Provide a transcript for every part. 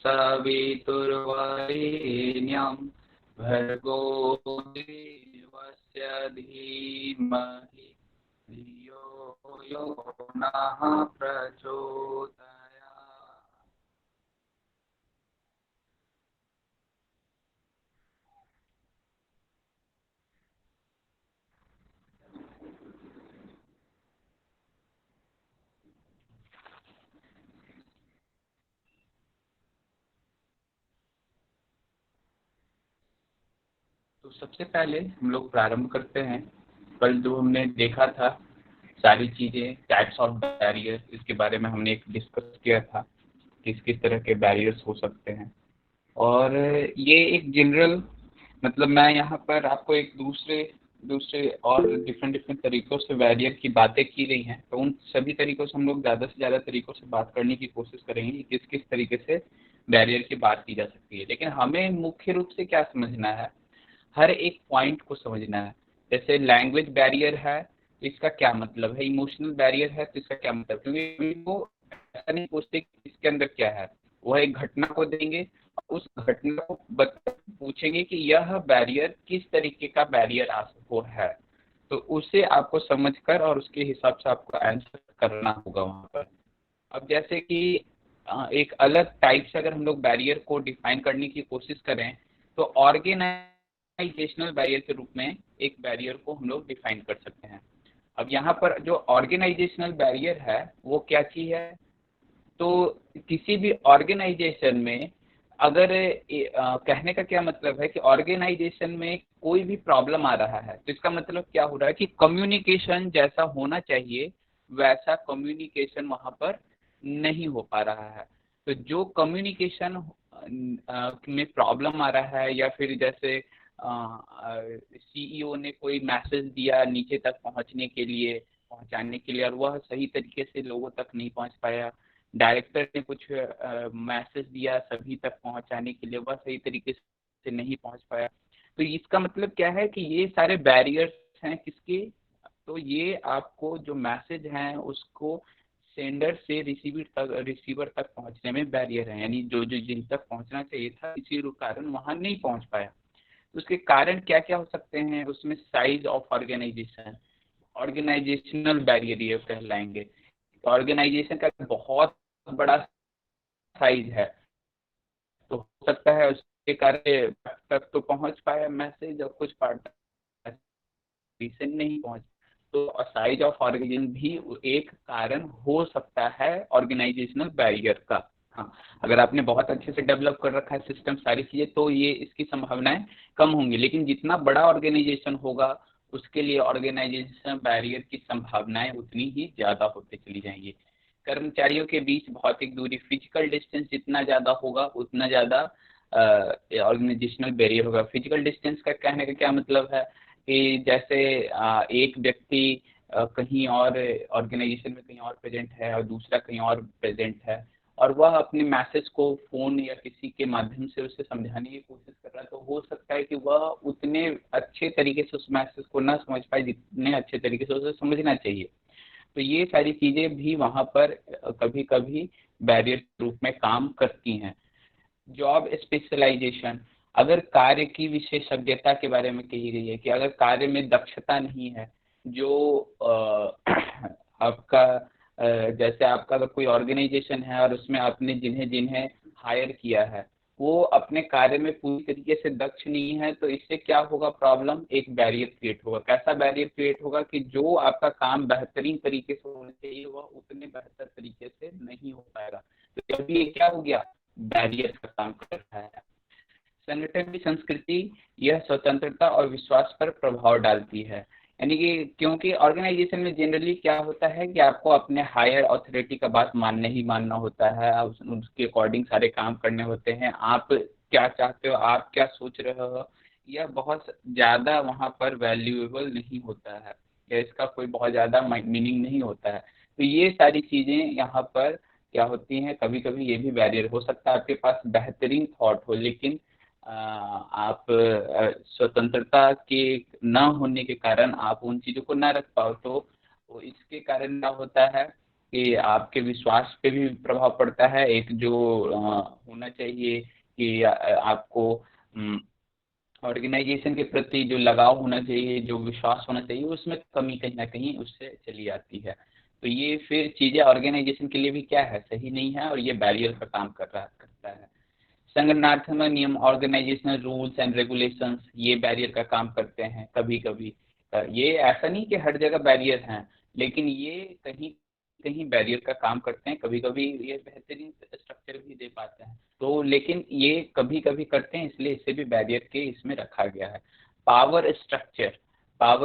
सवितुर्वरेण्यं भर्गो देवस्य धीमहि धियो यो नः प्रचोदयात्। तो सबसे पहले हम लोग प्रारंभ करते हैं। कल जो हमने देखा था सारी चीजें, टाइप्स ऑफ बैरियर, इसके बारे में हमने एक डिस्कस किया था, किस किस तरह के बैरियर्स हो सकते हैं। और ये एक जनरल, मतलब मैं यहाँ पर आपको एक दूसरे दूसरे और डिफरेंट डिफरेंट तरीकों से बैरियर की बातें की गई हैं, तो उन सभी तरीकों से हम लोग ज़्यादा से ज़्यादा तरीकों से बात करने की कोशिश करेंगे कि किस किस तरीके से बैरियर की बात की जा सकती है। लेकिन हमें मुख्य रूप से क्या समझना है, हर एक पॉइंट को समझना है। जैसे लैंग्वेज बैरियर है तो इसका क्या मतलब है, इमोशनल बैरियर है तो इसका क्या मतलब, क्योंकि वो ऐसा नहीं पूछते कि इसके अंदर क्या है, वह एक घटना को देंगे, उस घटना को पूछेंगे कि यह बैरियर किस तरीके का बैरियर आपको है, तो उसे आपको समझकर और उसके हिसाब से आपको आंसर करना होगा वहां पर। अब जैसे कि एक अलग टाइप से अगर हम लोग बैरियर को डिफाइन करने की कोशिश करें तो ऑर्गेनाइजेशनल बैरियर के रूप में एक बैरियर को हम लोग डिफाइन कर सकते हैं। अब यहाँ पर जो ऑर्गेनाइजेशनल बैरियर है वो क्या चीज है, तो किसी भी ऑर्गेनाइजेशन में अगर कहने का क्या मतलब है कि ऑर्गेनाइजेशन में कोई भी प्रॉब्लम आ रहा है तो इसका मतलब क्या हो रहा है कि कम्युनिकेशन जैसा होना चाहिए वैसा कम्युनिकेशन वहां पर नहीं हो पा रहा है। तो जो कम्युनिकेशन में प्रॉब्लम आ रहा है, या फिर जैसे सीईओ ने कोई मैसेज दिया नीचे तक पहुंचाने के लिए और वह सही तरीके से लोगों तक नहीं पहुंच पाया, डायरेक्टर ने कुछ मैसेज दिया सभी तक पहुंचाने के लिए, वह सही तरीके से नहीं पहुंच पाया, तो इसका मतलब क्या है कि ये सारे बैरियर्स हैं किसके, तो ये आपको जो मैसेज हैं उसको सेंडर से रिसीवर तक पहुंचने में बैरियर है, यानी जो जो जिन तक पहुंचना चाहिए था इसी कारण वहां नहीं पहुंच पाया। तो उसके कारण क्या क्या हो सकते हैं, उसमें size of organisation, organisational barrier ये कहलाएंगे। ऑर्गेनाइजेशन का बहुत बड़ा साइज है तो हो सकता है उसके कारण तक तो पहुंच पाया मैसेज और कुछ पार्ट से नहीं पहुंच, तो साइज ऑफ ऑर्गेनाइजेशन भी एक कारण हो सकता है ऑर्गेनाइजेशनल बैरियर का। हाँ, अगर आपने बहुत अच्छे से डेवलप कर रखा है सिस्टम सारी चीजें तो ये इसकी संभावनाएं कम होंगी, लेकिन जितना बड़ा ऑर्गेनाइजेशन होगा उसके लिए ऑर्गेनाइजेशन बैरियर की संभावनाएं उतनी ही ज्यादा होते चली जाएंगी। कर्मचारियों के बीच भौतिक दूरी, फिजिकल डिस्टेंस जितना ज्यादा होगा उतना ज्यादा ऑर्गेनाइजेशनल बैरियर होगा। फिजिकल डिस्टेंस का कहने का क्या मतलब है कि जैसे एक व्यक्ति कहीं और ऑर्गेनाइजेशन में कहीं और प्रेजेंट है और दूसरा कहीं और प्रेजेंट है, और वह अपने मैसेज को फोन या किसी के माध्यम से उसे समझाने की कोशिश कर रहा है, तो हो सकता है कि वह उतने अच्छे तरीके से उस मैसेज को ना समझ पाए जितने अच्छे तरीके से उसे समझना चाहिए। तो ये सारी चीजें भी वहां पर कभी कभी बैरियर के रूप में काम करती हैं। जॉब स्पेशलाइजेशन, अगर कार्य की विशेषज्ञता के बारे में कही गई है कि अगर कार्य में दक्षता नहीं है, जो आपका जैसे आपका अगर कोई ऑर्गेनाइजेशन है और उसमें आपने जिन्हें जिन्हें हायर किया है वो अपने कार्य में पूरी तरीके से दक्ष नहीं है, तो इससे क्या होगा, प्रॉब्लम, एक बैरियर क्रिएट होगा। कैसा बैरियर क्रिएट होगा कि जो आपका काम बेहतरीन तरीके से होना चाहिए वह उतने बेहतर तरीके से नहीं हो पाएगा, तो जब ये क्या हो गया, बैरियर का काम कर रहा है। संगठन की संस्कृति, यह स्वतंत्रता और विश्वास पर प्रभाव डालती है, यानी कि क्योंकि ऑर्गेनाइजेशन में जनरली क्या होता है कि आपको अपने हायर अथॉरिटी का बात मानना ही मानना होता है, उसके अकॉर्डिंग सारे काम करने होते हैं, आप क्या चाहते हो, आप क्या सोच रहे हो, यह बहुत ज्यादा वहां पर वैल्यूएबल नहीं होता है, या इसका कोई बहुत ज्यादा मीनिंग नहीं होता है। तो ये सारी चीजें यहाँ पर क्या होती हैं, कभी कभी ये भी बैरियर हो सकता है। आपके पास बेहतरीन थॉट हो लेकिन आप स्वतंत्रता के न होने के कारण आप उन चीजों को ना रख पाओ, तो इसके कारण क्या होता है कि आपके विश्वास पे भी प्रभाव पड़ता है, एक जो होना चाहिए कि आपको ऑर्गेनाइजेशन के प्रति जो लगाव होना चाहिए, जो विश्वास होना चाहिए, उसमें कमी कहीं न कहीं उससे चली आती है। तो ये फिर चीज़ें ऑर्गेनाइजेशन के लिए भी क्या है, सही नहीं है और ये बैरियर का काम करता है। संगठनात्मक नियम, ऑर्गेनाइजेशनल रूल्स एंड रेगुलेशंस, ये बैरियर का काम करते हैं कभी-कभी। ये ऐसा नहीं कि हर जगह बैरियर हैं, लेकिन ये कहीं कहीं बैरियर का काम करते हैं, कभी-कभी ये बेहतरीन स्ट्रक्चर भी दे पाते हैं। तो लेकिन ये कभी-कभी करते हैं, इसलिए इसे भी बैरियर के इसमें रखा गया है। पावर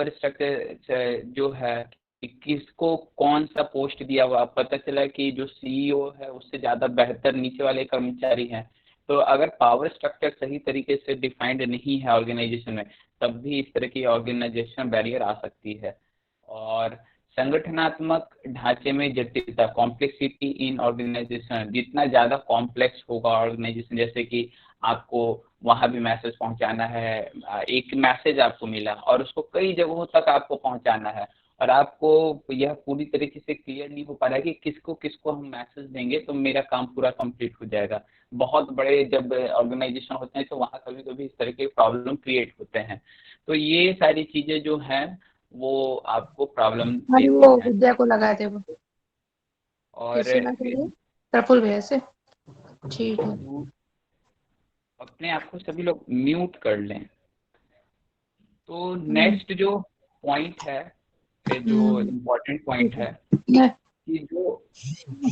स्ट्रक्चर जो है कि किसको कौन सा पोस्ट दिया हुआ, पता चला कि जो सीईओ है उससे ज़्यादा बेहतर नीचे वाले कर्मचारी हैं। तो अगर पावर स्ट्रक्चर सही तरीके से डिफाइंड नहीं है ऑर्गेनाइजेशन में, तब भी इस तरह की ऑर्गेनाइजेशन बैरियर आ सकती है। और संगठनात्मक ढांचे में जटिलता, कॉम्प्लेक्सिटी इन ऑर्गेनाइजेशन, जितना ज़्यादा कॉम्प्लेक्स होगा ऑर्गेनाइजेशन, जैसे कि आपको वहाँ भी मैसेज पहुँचाना है, एक मैसेज आपको मिला और उसको कई जगहों तक आपको पहुँचाना है, और आपको यह पूरी तरीके से क्लियर नहीं हो पा रहा है कि किसको किसको हम मैसेज देंगे तो मेरा काम पूरा कंप्लीट हो जाएगा। बहुत बड़े जब ऑर्गेनाइजेशन होते हैं तो वहाँ कभी-कभी इस तरह के प्रॉब्लम क्रिएट होते हैं। तो ये सारी चीज़ें जो हैं वो आपको प्रॉब्लम अरे देती वो हैं। विद्या को लगाए थे वो, और किससे लगाए फिर थे? प्रफुल्ल भैया से। ठीक है। अपने आप को सभी लोग म्यूट कर लें। तो हम्म। नेक्स्ट जो पॉइंट है, जो हम्म। इम्पोर्टेंट पॉइंट ठीक है है। कि जो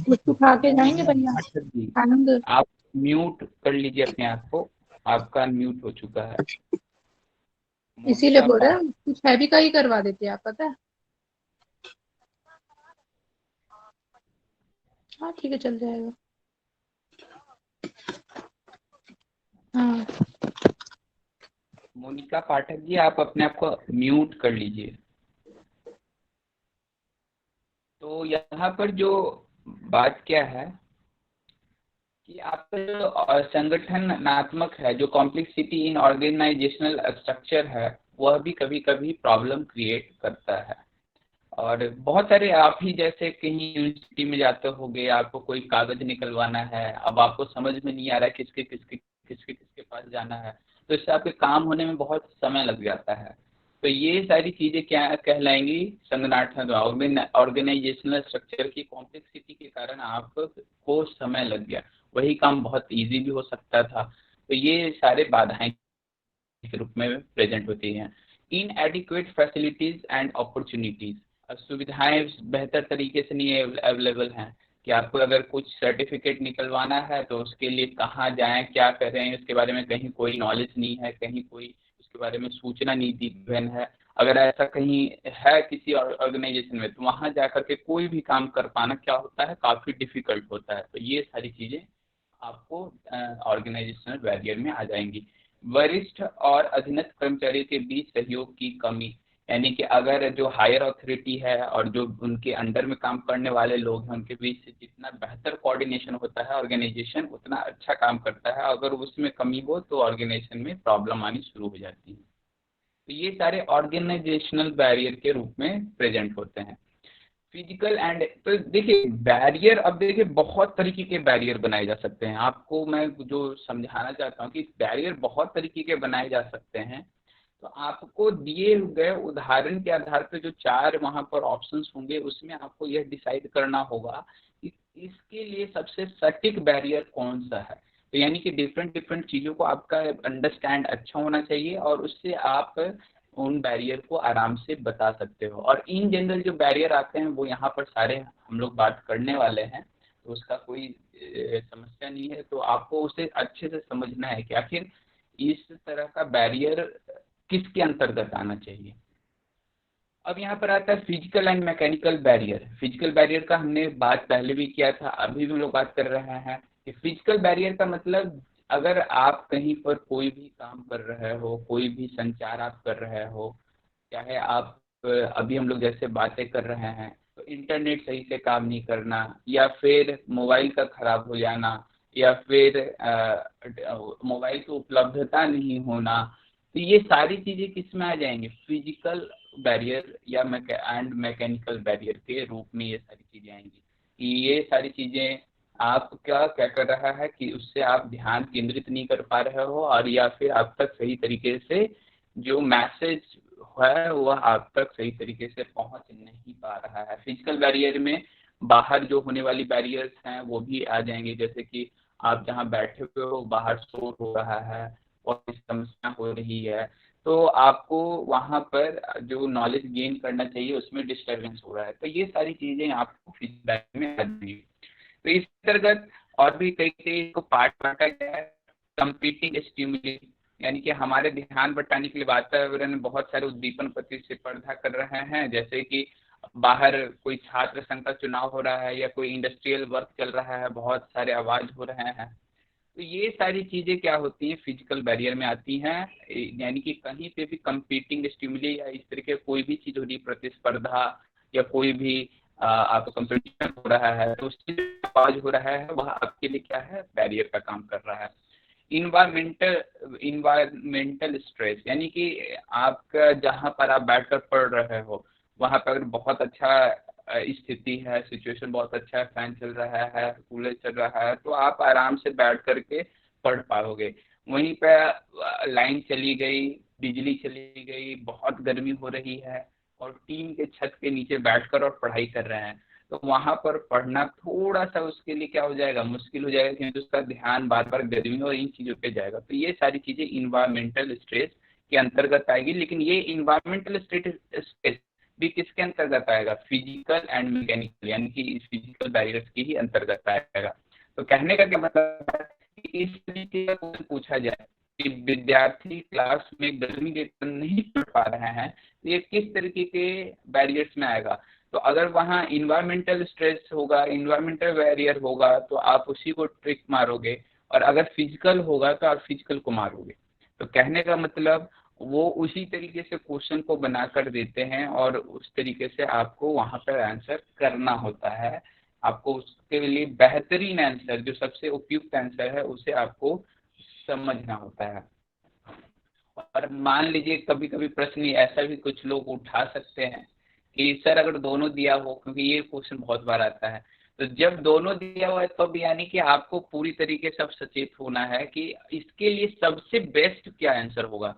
कुछ तो खा के जाएंगे मोनिका भैया पाठक जी, आनंद। आप म्यूट कर लीजिए अपने आप को, आपका म्यूट हो चुका है। इसीलिए मोनिका बोल रहे पाठक। हैं कुछ हैवी का ही करवा देते हैं, आप पता है। हाँ ठीक है, चल जाएगा। हाँ। मोनिका पाठक जी, आप अपने आप को म्यूट कर लीजिए। तो यहाँ पर जो बात क्या है कि आपका जो संगठनात्मक है, जो कॉम्प्लेक्सिटी इन ऑर्गेनाइजेशनल स्ट्रक्चर है, वह भी कभी कभी प्रॉब्लम क्रिएट करता है। और बहुत सारे, आप ही जैसे कहीं यूनिवर्सिटी में जाते होंगे, आपको कोई कागज निकलवाना है, अब आपको समझ में नहीं आ रहा है किसके किसके किसके किसके पास जाना है, तो इससे आपके काम होने में बहुत समय लग जाता है। तो ये सारी चीजें क्या कहलाएंगी, संगठन ऑर्गेनाइजेशनल स्ट्रक्चर की कॉम्प्लेक्सिटी के कारण आपको समय लग गया, वही काम बहुत इजी भी हो सकता था। तो ये सारे बाधाएं के रूप में प्रेजेंट होती हैं। इनएडिक्वेट फैसिलिटीज एंड अपॉर्चुनिटीज, सुविधाएं बेहतर तरीके से नहीं अवेलेबल हैं, कि आपको अगर कुछ सर्टिफिकेट निकलवाना है तो उसके लिए कहाँ जाएं, क्या करें, इसके बारे में कहीं कोई नॉलेज नहीं है, कहीं कोई उसके बारे में सूचना नहीं दी गई है। अगर ऐसा कहीं है किसी ऑर्गेनाइजेशन में, तो वहाँ जाकर के कोई भी काम कर पाना क्या होता है, काफ़ी डिफिकल्ट होता है। तो ये सारी चीज़ें आपको ऑर्गेनाइजेशनल बैरियर में आ जाएंगी। वरिष्ठ और अधीनस्थ कर्मचारियों के बीच सहयोग की कमी, यानी कि अगर जो हायर अथॉरिटी है और जो उनके अंडर में काम करने वाले लोग हैं, उनके बीच जितना बेहतर कोऑर्डिनेशन होता है, ऑर्गेनाइजेशन उतना अच्छा काम करता है। अगर उसमें कमी हो तो ऑर्गेनाइजेशन में प्रॉब्लम आनी शुरू हो जाती है। तो ये सारे ऑर्गेनाइजेशनल बैरियर के रूप में प्रेजेंट होते हैं। फिजिकल एंड, तो देखिए बैरियर, अब देखिए बहुत तरीके के बैरियर बनाए जा सकते हैं। आपको मैं जो समझाना चाहता हूँ कि बैरियर बहुत तरीके के बनाए जा सकते हैं। तो आपको दिए गए उदाहरण के आधार पर जो 4 वहाँ पर ऑप्शंस होंगे, उसमें आपको यह डिसाइड करना होगा कि इसके लिए सबसे सटीक बैरियर कौन सा है। तो यानी कि डिफरेंट डिफरेंट चीज़ों को आपका अंडरस्टैंड अच्छा होना चाहिए और उससे आप उन बैरियर को आराम से बता सकते हो। और इन जनरल जो बैरियर आते हैं वो यहाँ पर सारे हम लोग बात करने वाले हैं, तो उसका कोई समस्या नहीं है। तो आपको उसे अच्छे से समझना है कि आखिर इस तरह का बैरियर किसके अंतर्गत आना चाहिए। अब यहाँ पर आता है physical and mechanical barrier. Physical barrier का हमने बात पहले भी किया था, अभी भी हम लोग बात कर रहे हैं कि फिजिकल बैरियर का मतलब, अगर आप कहीं पर कोई भी काम कर रहे हो, कोई भी संचार आप कर रहे हो, चाहे आप अभी हम लोग जैसे बातें कर रहे हैं, तो इंटरनेट सही से काम नहीं करना, या फिर मोबाइल का खराब हो जाना, या फिर मोबाइल की उपलब्धता नहीं होना, तो ये सारी चीजें किस में आ जाएंगी, फिजिकल बैरियर या एंड मैकेनिकल बैरियर के रूप में ये सारी चीजें आएंगी। कि ये सारी चीजें आप क्या क्या कर रहा है कि उससे आप ध्यान केंद्रित नहीं कर पा रहे हो, और या फिर आप तक सही तरीके से जो मैसेज है वह आप तक सही तरीके से पहुंच नहीं पा रहा है। फिजिकल बैरियर में बाहर जो होने वाली बैरियर्स हैं वो भी आ जाएंगे, जैसे कि आप जहाँ बैठे हुए हो बाहर शोर हो रहा है और समस्या हो रही है, तो आपको वहाँ पर जो नॉलेज गेन करना चाहिए उसमें डिस्टर्बेंस हो रहा है। तो ये सारी चीजें आपको फीडबैक में आ जाएंगी। तो इस अंतर्गत और भी कई कई को पार्ट बांटा गया है। कंपीटिंग स्टिमुली, यानी कि हमारे ध्यान बटाने के लिए वातावरण में बहुत सारे उद्दीपन प्रतिस्पर्धा कर रहे हैं, जैसे कि बाहर कोई छात्र संघ का चुनाव हो रहा है या कोई इंडस्ट्रियल वर्क चल रहा है, बहुत सारे आवाज हो रहे हैं। तो ये सारी चीजें क्या होती हैं, फिजिकल बैरियर में आती हैं। यानी कि कहीं पे भी कंपीटिंग स्टिमुली या इस तरह के कोई भी चीज हो रही, प्रतिस्पर्धा या कोई भी आपका कंपटीशन हो रहा है, तो उसकी आवाज हो रहा है वह आपके लिए क्या है, बैरियर का काम कर रहा है। इन्वायरमेंटल स्ट्रेस, यानी कि आपका जहाँ पर आप बैठकर पढ़ रहे हो वहाँ पर अगर बहुत अच्छा स्थिति है, सिचुएशन बहुत अच्छा है, फैन चल रहा है, कूलर चल रहा है, तो आप आराम से बैठ करके पढ़ पाओगे। वहीं पे लाइन चली गई, बिजली चली गई, बहुत गर्मी हो रही है और टीन के छत के नीचे बैठकर और पढ़ाई कर रहे हैं, तो वहां पर पढ़ना थोड़ा सा उसके लिए क्या हो जाएगा, मुश्किल हो जाएगा, क्योंकि उसका ध्यान बार बार गर्मी और इन चीजों पे जाएगा। तो ये सारी चीजें इन्वायरमेंटल स्ट्रेस के अंतर्गत आएगी। लेकिन ये इन्वायरमेंटल स्ट्रेस भी किसके अंतर्गत आएगा, फिजिकल एंड मैकेनिकल, यानी कि फिजिकल बैरियर्स के ही अंतर्गत आएगा। तो कहने का क्या मतलब है कि इस तरीके का क्वेश्चन पूछा जाए कि विद्यार्थी क्लास में गर्मी के कारण नहीं पढ़ पा रहे हैं, तो ये किस तरीके के बैरियर्स में आएगा। तो अगर वहाँ इन्वायरमेंटल स्ट्रेस होगा, इन्वायरमेंटल बैरियर होगा, तो आप उसी को ट्रिक मारोगे, और अगर फिजिकल होगा तो आप फिजिकल को मारोगे। तो कहने का मतलब वो उसी तरीके से क्वेश्चन को बनाकर देते हैं और उस तरीके से आपको वहां पर आंसर करना होता है। आपको उसके लिए बेहतरीन आंसर, जो सबसे उपयुक्त आंसर है, उसे आपको समझना होता है। और मान लीजिए कभी कभी प्रश्न ऐसा भी कुछ लोग उठा सकते हैं कि सर अगर दोनों दिया हो, क्योंकि ये क्वेश्चन बहुत बार आता है, तो जब दोनों दिया हुआ है तब यानी कि आपको पूरी तरीके से अब सचेत होना है कि इसके लिए सबसे बेस्ट क्या आंसर होगा।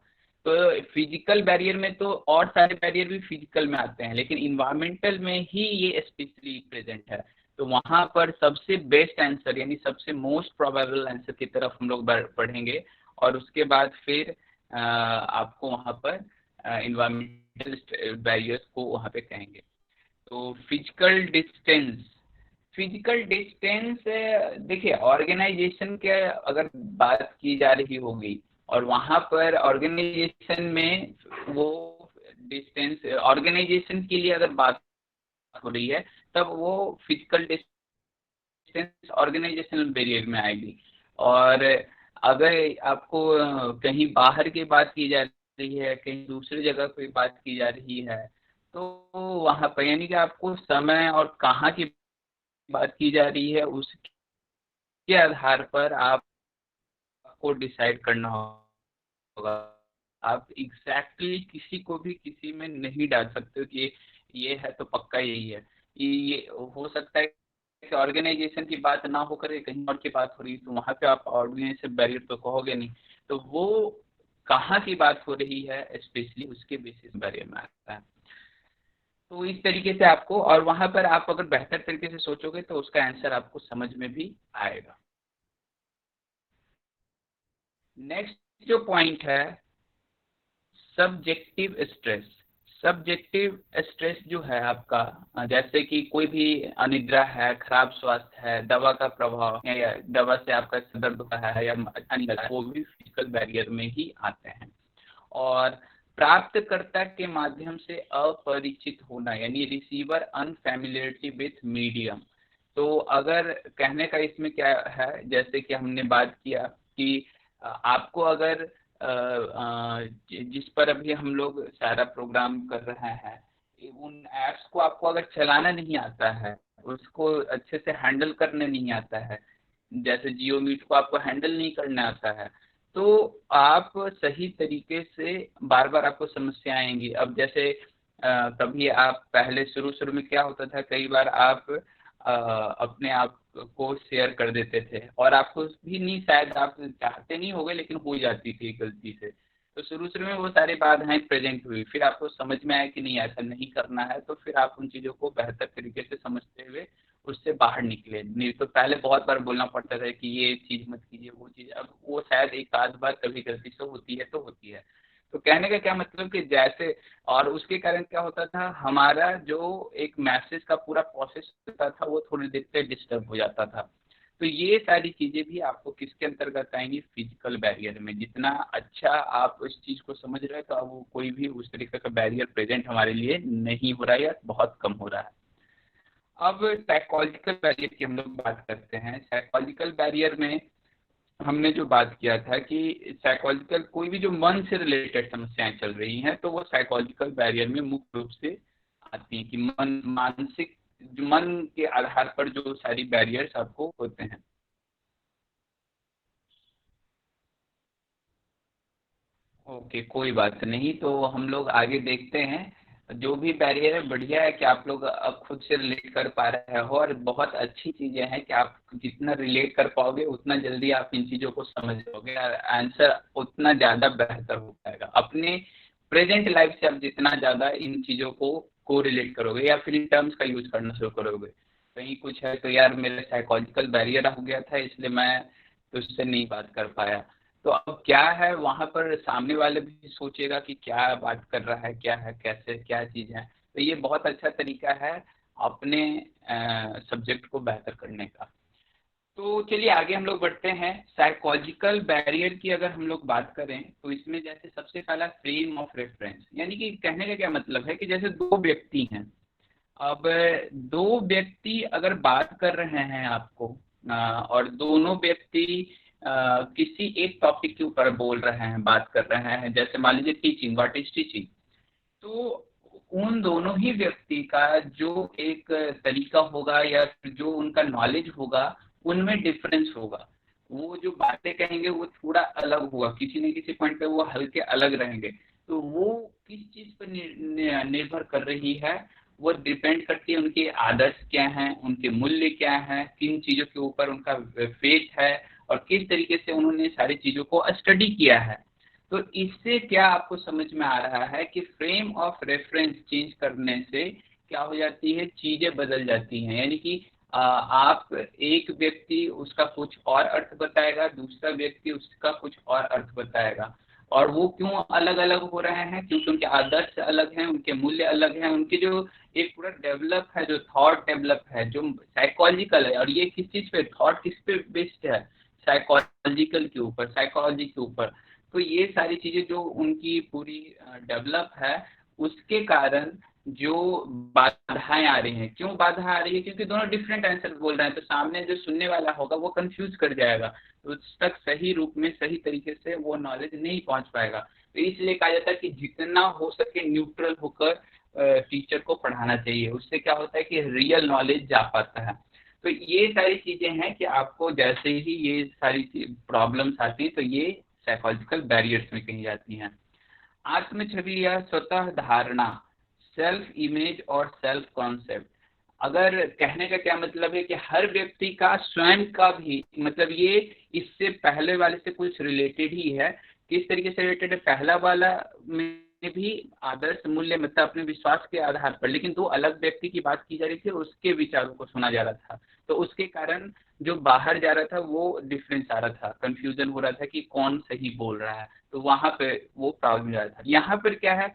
तो फिजिकल बैरियर में तो और सारे बैरियर भी फिजिकल में आते हैं, लेकिन इन्वायरमेंटल में ही ये स्पेशली प्रेजेंट है। तो वहां पर सबसे बेस्ट आंसर यानी सबसे मोस्ट प्रोबेबल आंसर की तरफ हम लोग पढ़ेंगे, और उसके बाद फिर आपको वहां पर इन्वायरमेंटल बैरियर्स को वहां पे कहेंगे। तो फिजिकल डिस्टेंस देखिए, ऑर्गेनाइजेशन के अगर बात की जा रही होगी और वहां पर ऑर्गेनाइजेशन में वो डिस्टेंस, ऑर्गेनाइजेशन के लिए अगर बात हो रही है, तब वो फिजिकल डिस्टेंस ऑर्गेनाइजेशनल बैरियर में आएगी। और अगर आपको कहीं बाहर की बात की जा रही है, कहीं दूसरी जगह की बात की जा रही है, तो वहां पर यानी कि आपको समय और कहाँ की बात की जा रही है उसके आधार पर आपको डिसाइड करना होगा। आप एग्जैक्टली किसी को भी किसी में नहीं डाल सकते हो कि ये है तो पक्का यही है। ये हो सकता है कि ऑर्गेनाइजेशन की बात ना होकर के कहीं और की बात हो रही है, तो वहां पे आप ऑर्गेनाइजेशन बैरियर तो कहोगे नहीं। तो वो कहाँ की बात हो रही है स्पेशली उसके बेसिस बैरियर में आता है। तो इस तरीके से आपको, और वहां पर आप अगर बेहतर तरीके से सोचोगे तो उसका आंसर आपको समझ में भी आएगा। नेक्स्ट जो पॉइंट है, सब्जेक्टिव स्ट्रेस। सब्जेक्टिव स्ट्रेस जो है आपका, जैसे कि कोई भी अनिद्रा है, खराब स्वास्थ्य है, दवा का प्रभाव या दवा से आपका दर्द होता है या अनिद्रा, वो भी फिजिकल बैरियर में ही आते हैं। और प्राप्तकर्ता के माध्यम से अपरिचित होना, यानी रिसीवर अनफैमिलियरिटी विथ मीडियम। तो अगर कहने का इसमें क्या है, जैसे कि हमने बात किया कि आपको अगर जिस पर अभी हम लोग सारा प्रोग्राम कर रहे हैं, उन एप्स को आपको अगर चलाना नहीं आता है, उसको अच्छे से हैंडल करने नहीं आता है, जैसे जियो मीट को आपको हैंडल नहीं करना आता है, तो आप सही तरीके से बार बार आपको समस्या आएंगी। अब जैसे कभी आप पहले शुरू शुरू में क्या होता था, कई बार आप अपने आप को शेयर कर देते थे और आपको भी नहीं, शायद आप चाहते नहीं होगे लेकिन हो जाती थी गलती से। तो शुरू-शुरू में वो सारी बाधाएँ प्रेज़ेंट हुई, फिर आपको समझ में आया कि नहीं ऐसा नहीं करना है, तो फिर आप उन चीज़ों को बेहतर तरीके से समझते हुए उससे बाहर निकले। नहीं तो पहले बहुत बार बोलना पड़ता था कि ये चीज़ मत कीजिए, वो चीज़, अब वो शायद एक आध बार कभी गलती से होती है तो होती है। तो कहने का क्या मतलब कि जैसे, और उसके कारण क्या होता था, हमारा जो एक मैसेज का पूरा प्रोसेस होता था वो थोड़ी देर पे डिस्टर्ब हो जाता था। तो ये सारी चीज़ें भी आपको किसके अंतर्गत आएँगी, फिजिकल बैरियर में। जितना अच्छा आप उस चीज़ को समझ रहे हैं तो अब वो कोई भी उस तरीके का बैरियर प्रेज़ेंट हमारे लिए नहीं हो रहा है या बहुत कम हो रहा है। अब साइकोलॉजिकल बैरियर की हम लोग बात करते हैं। साइकोलॉजिकल बैरियर में हमने जो बात किया था कि साइकोलॉजिकल कोई भी जो मन से रिलेटेड समस्याएं चल रही हैं तो वो साइकोलॉजिकल बैरियर में मुख्य रूप से आती हैं कि मन मानसिक, जो मन के आधार पर जो सारी बैरियर्स आपको होते हैं। ओके, कोई बात नहीं, तो हम लोग आगे देखते हैं। जो भी बैरियर है, बढ़िया है कि आप लोग अब खुद से रिलेट कर पा रहे हो और बहुत अच्छी चीज़ें हैं कि आप जितना रिलेट कर पाओगे उतना जल्दी आप इन चीज़ों को समझ जाओगे और आंसर उतना ज़्यादा बेहतर हो पाएगा। अपने प्रेजेंट लाइफ से आप जितना ज़्यादा इन चीज़ों को रिलेट करोगे या फिर इन टर्म्स का यूज़ करना शुरू करोगे। कहीं कुछ है तो यार मेरे साइकोलॉजिकल बैरियर हो गया था इसलिए मैं तुझसे नहीं बात कर पाया। तो अब क्या है, वहाँ पर सामने वाले भी सोचेगा कि क्या बात कर रहा है, क्या है, कैसे, क्या चीज़ है। तो ये बहुत अच्छा तरीका है अपने सब्जेक्ट को बेहतर करने का। तो चलिए आगे हम लोग बढ़ते हैं। साइकोलॉजिकल बैरियर की अगर हम लोग बात करें तो इसमें जैसे सबसे पहला फ्रेम ऑफ रेफरेंस, यानी कि कहने का क्या मतलब है कि जैसे दो व्यक्ति हैं। अब दो व्यक्ति अगर बात कर रहे हैं आपको, और दोनों व्यक्ति किसी एक टॉपिक के ऊपर बोल रहे हैं, बात कर रहे हैं, जैसे मान लीजिए टीचिंग, व्हाट इज टीचिंग। तो उन दोनों ही व्यक्ति का जो एक तरीका होगा या फिर जो उनका नॉलेज होगा उनमें डिफरेंस होगा। वो जो बातें कहेंगे वो थोड़ा अलग होगा, किसी न किसी पॉइंट पे वो हल्के अलग रहेंगे। तो वो किस चीज पर निर्भर कर रही है, वो डिपेंड करती है उनके आदर्श क्या हैं, उनके मूल्य क्या हैं, किन चीजों के ऊपर उनका फेथ है और किस तरीके से उन्होंने सारी चीजों को स्टडी किया है। तो इससे क्या आपको समझ में आ रहा है कि फ्रेम ऑफ रेफरेंस चेंज करने से क्या हो जाती है, चीजें बदल जाती हैं। यानी कि आप, एक व्यक्ति उसका कुछ और अर्थ बताएगा, दूसरा व्यक्ति उसका कुछ और अर्थ बताएगा। और वो क्यों अलग अलग हो रहे हैं, क्योंकि उनके आदर्श अलग हैं, उनके मूल्य अलग हैं, उनके जो एक पूरा डेवलप है, जो थॉट डेवलप है, जो साइकोलॉजिकल है। और ये किस चीज पे, थॉट किस पे बेस्ड है, साइकोलॉजिकल के ऊपर, साइकोलॉजी के ऊपर। तो ये सारी चीजें जो उनकी पूरी डेवलप है, उसके कारण जो बाधाएं आ रही हैं। क्यों बाधा आ रही है, क्योंकि दोनों डिफरेंट आंसर बोल रहे हैं, तो सामने जो सुनने वाला होगा वो कंफ्यूज कर जाएगा, तो उस तक सही रूप में, सही तरीके से वो नॉलेज नहीं पहुंच पाएगा। तो इसलिए कहा जाता है कि जितना हो सके न्यूट्रल होकर टीचर को पढ़ाना चाहिए। उससे क्या होता है कि रियल नॉलेज जा पाता है। तो ये सारी चीजें हैं कि आपको जैसे ही ये सारी प्रॉब्लम्स आती हैं तो ये साइकोलॉजिकल बैरियर्स में कही जाती हैं। आत्म छवि या स्वतः धारणा, सेल्फ इमेज और सेल्फ कॉन्सेप्ट। अगर कहने का क्या मतलब है कि हर व्यक्ति का स्वयं का भी मतलब, ये इससे पहले वाले से कुछ रिलेटेड ही है। किस तरीके से रिलेटेड है, पहला वाला में भी आदर्श मूल्य मतलब अपने विश्वास के आधार पर, लेकिन दो अलग व्यक्ति की बात की जा रही थी, उसके विचारों को सुना जा रहा था। तो उसके कारण जो बाहर जा रहा था वो डिफरेंस आ रहा था, कंफ्यूजन हो रहा था कि कौन सही बोल रहा है। तो वहां पे वो प्रॉब्लम जा रहा था। यहाँ पर क्या है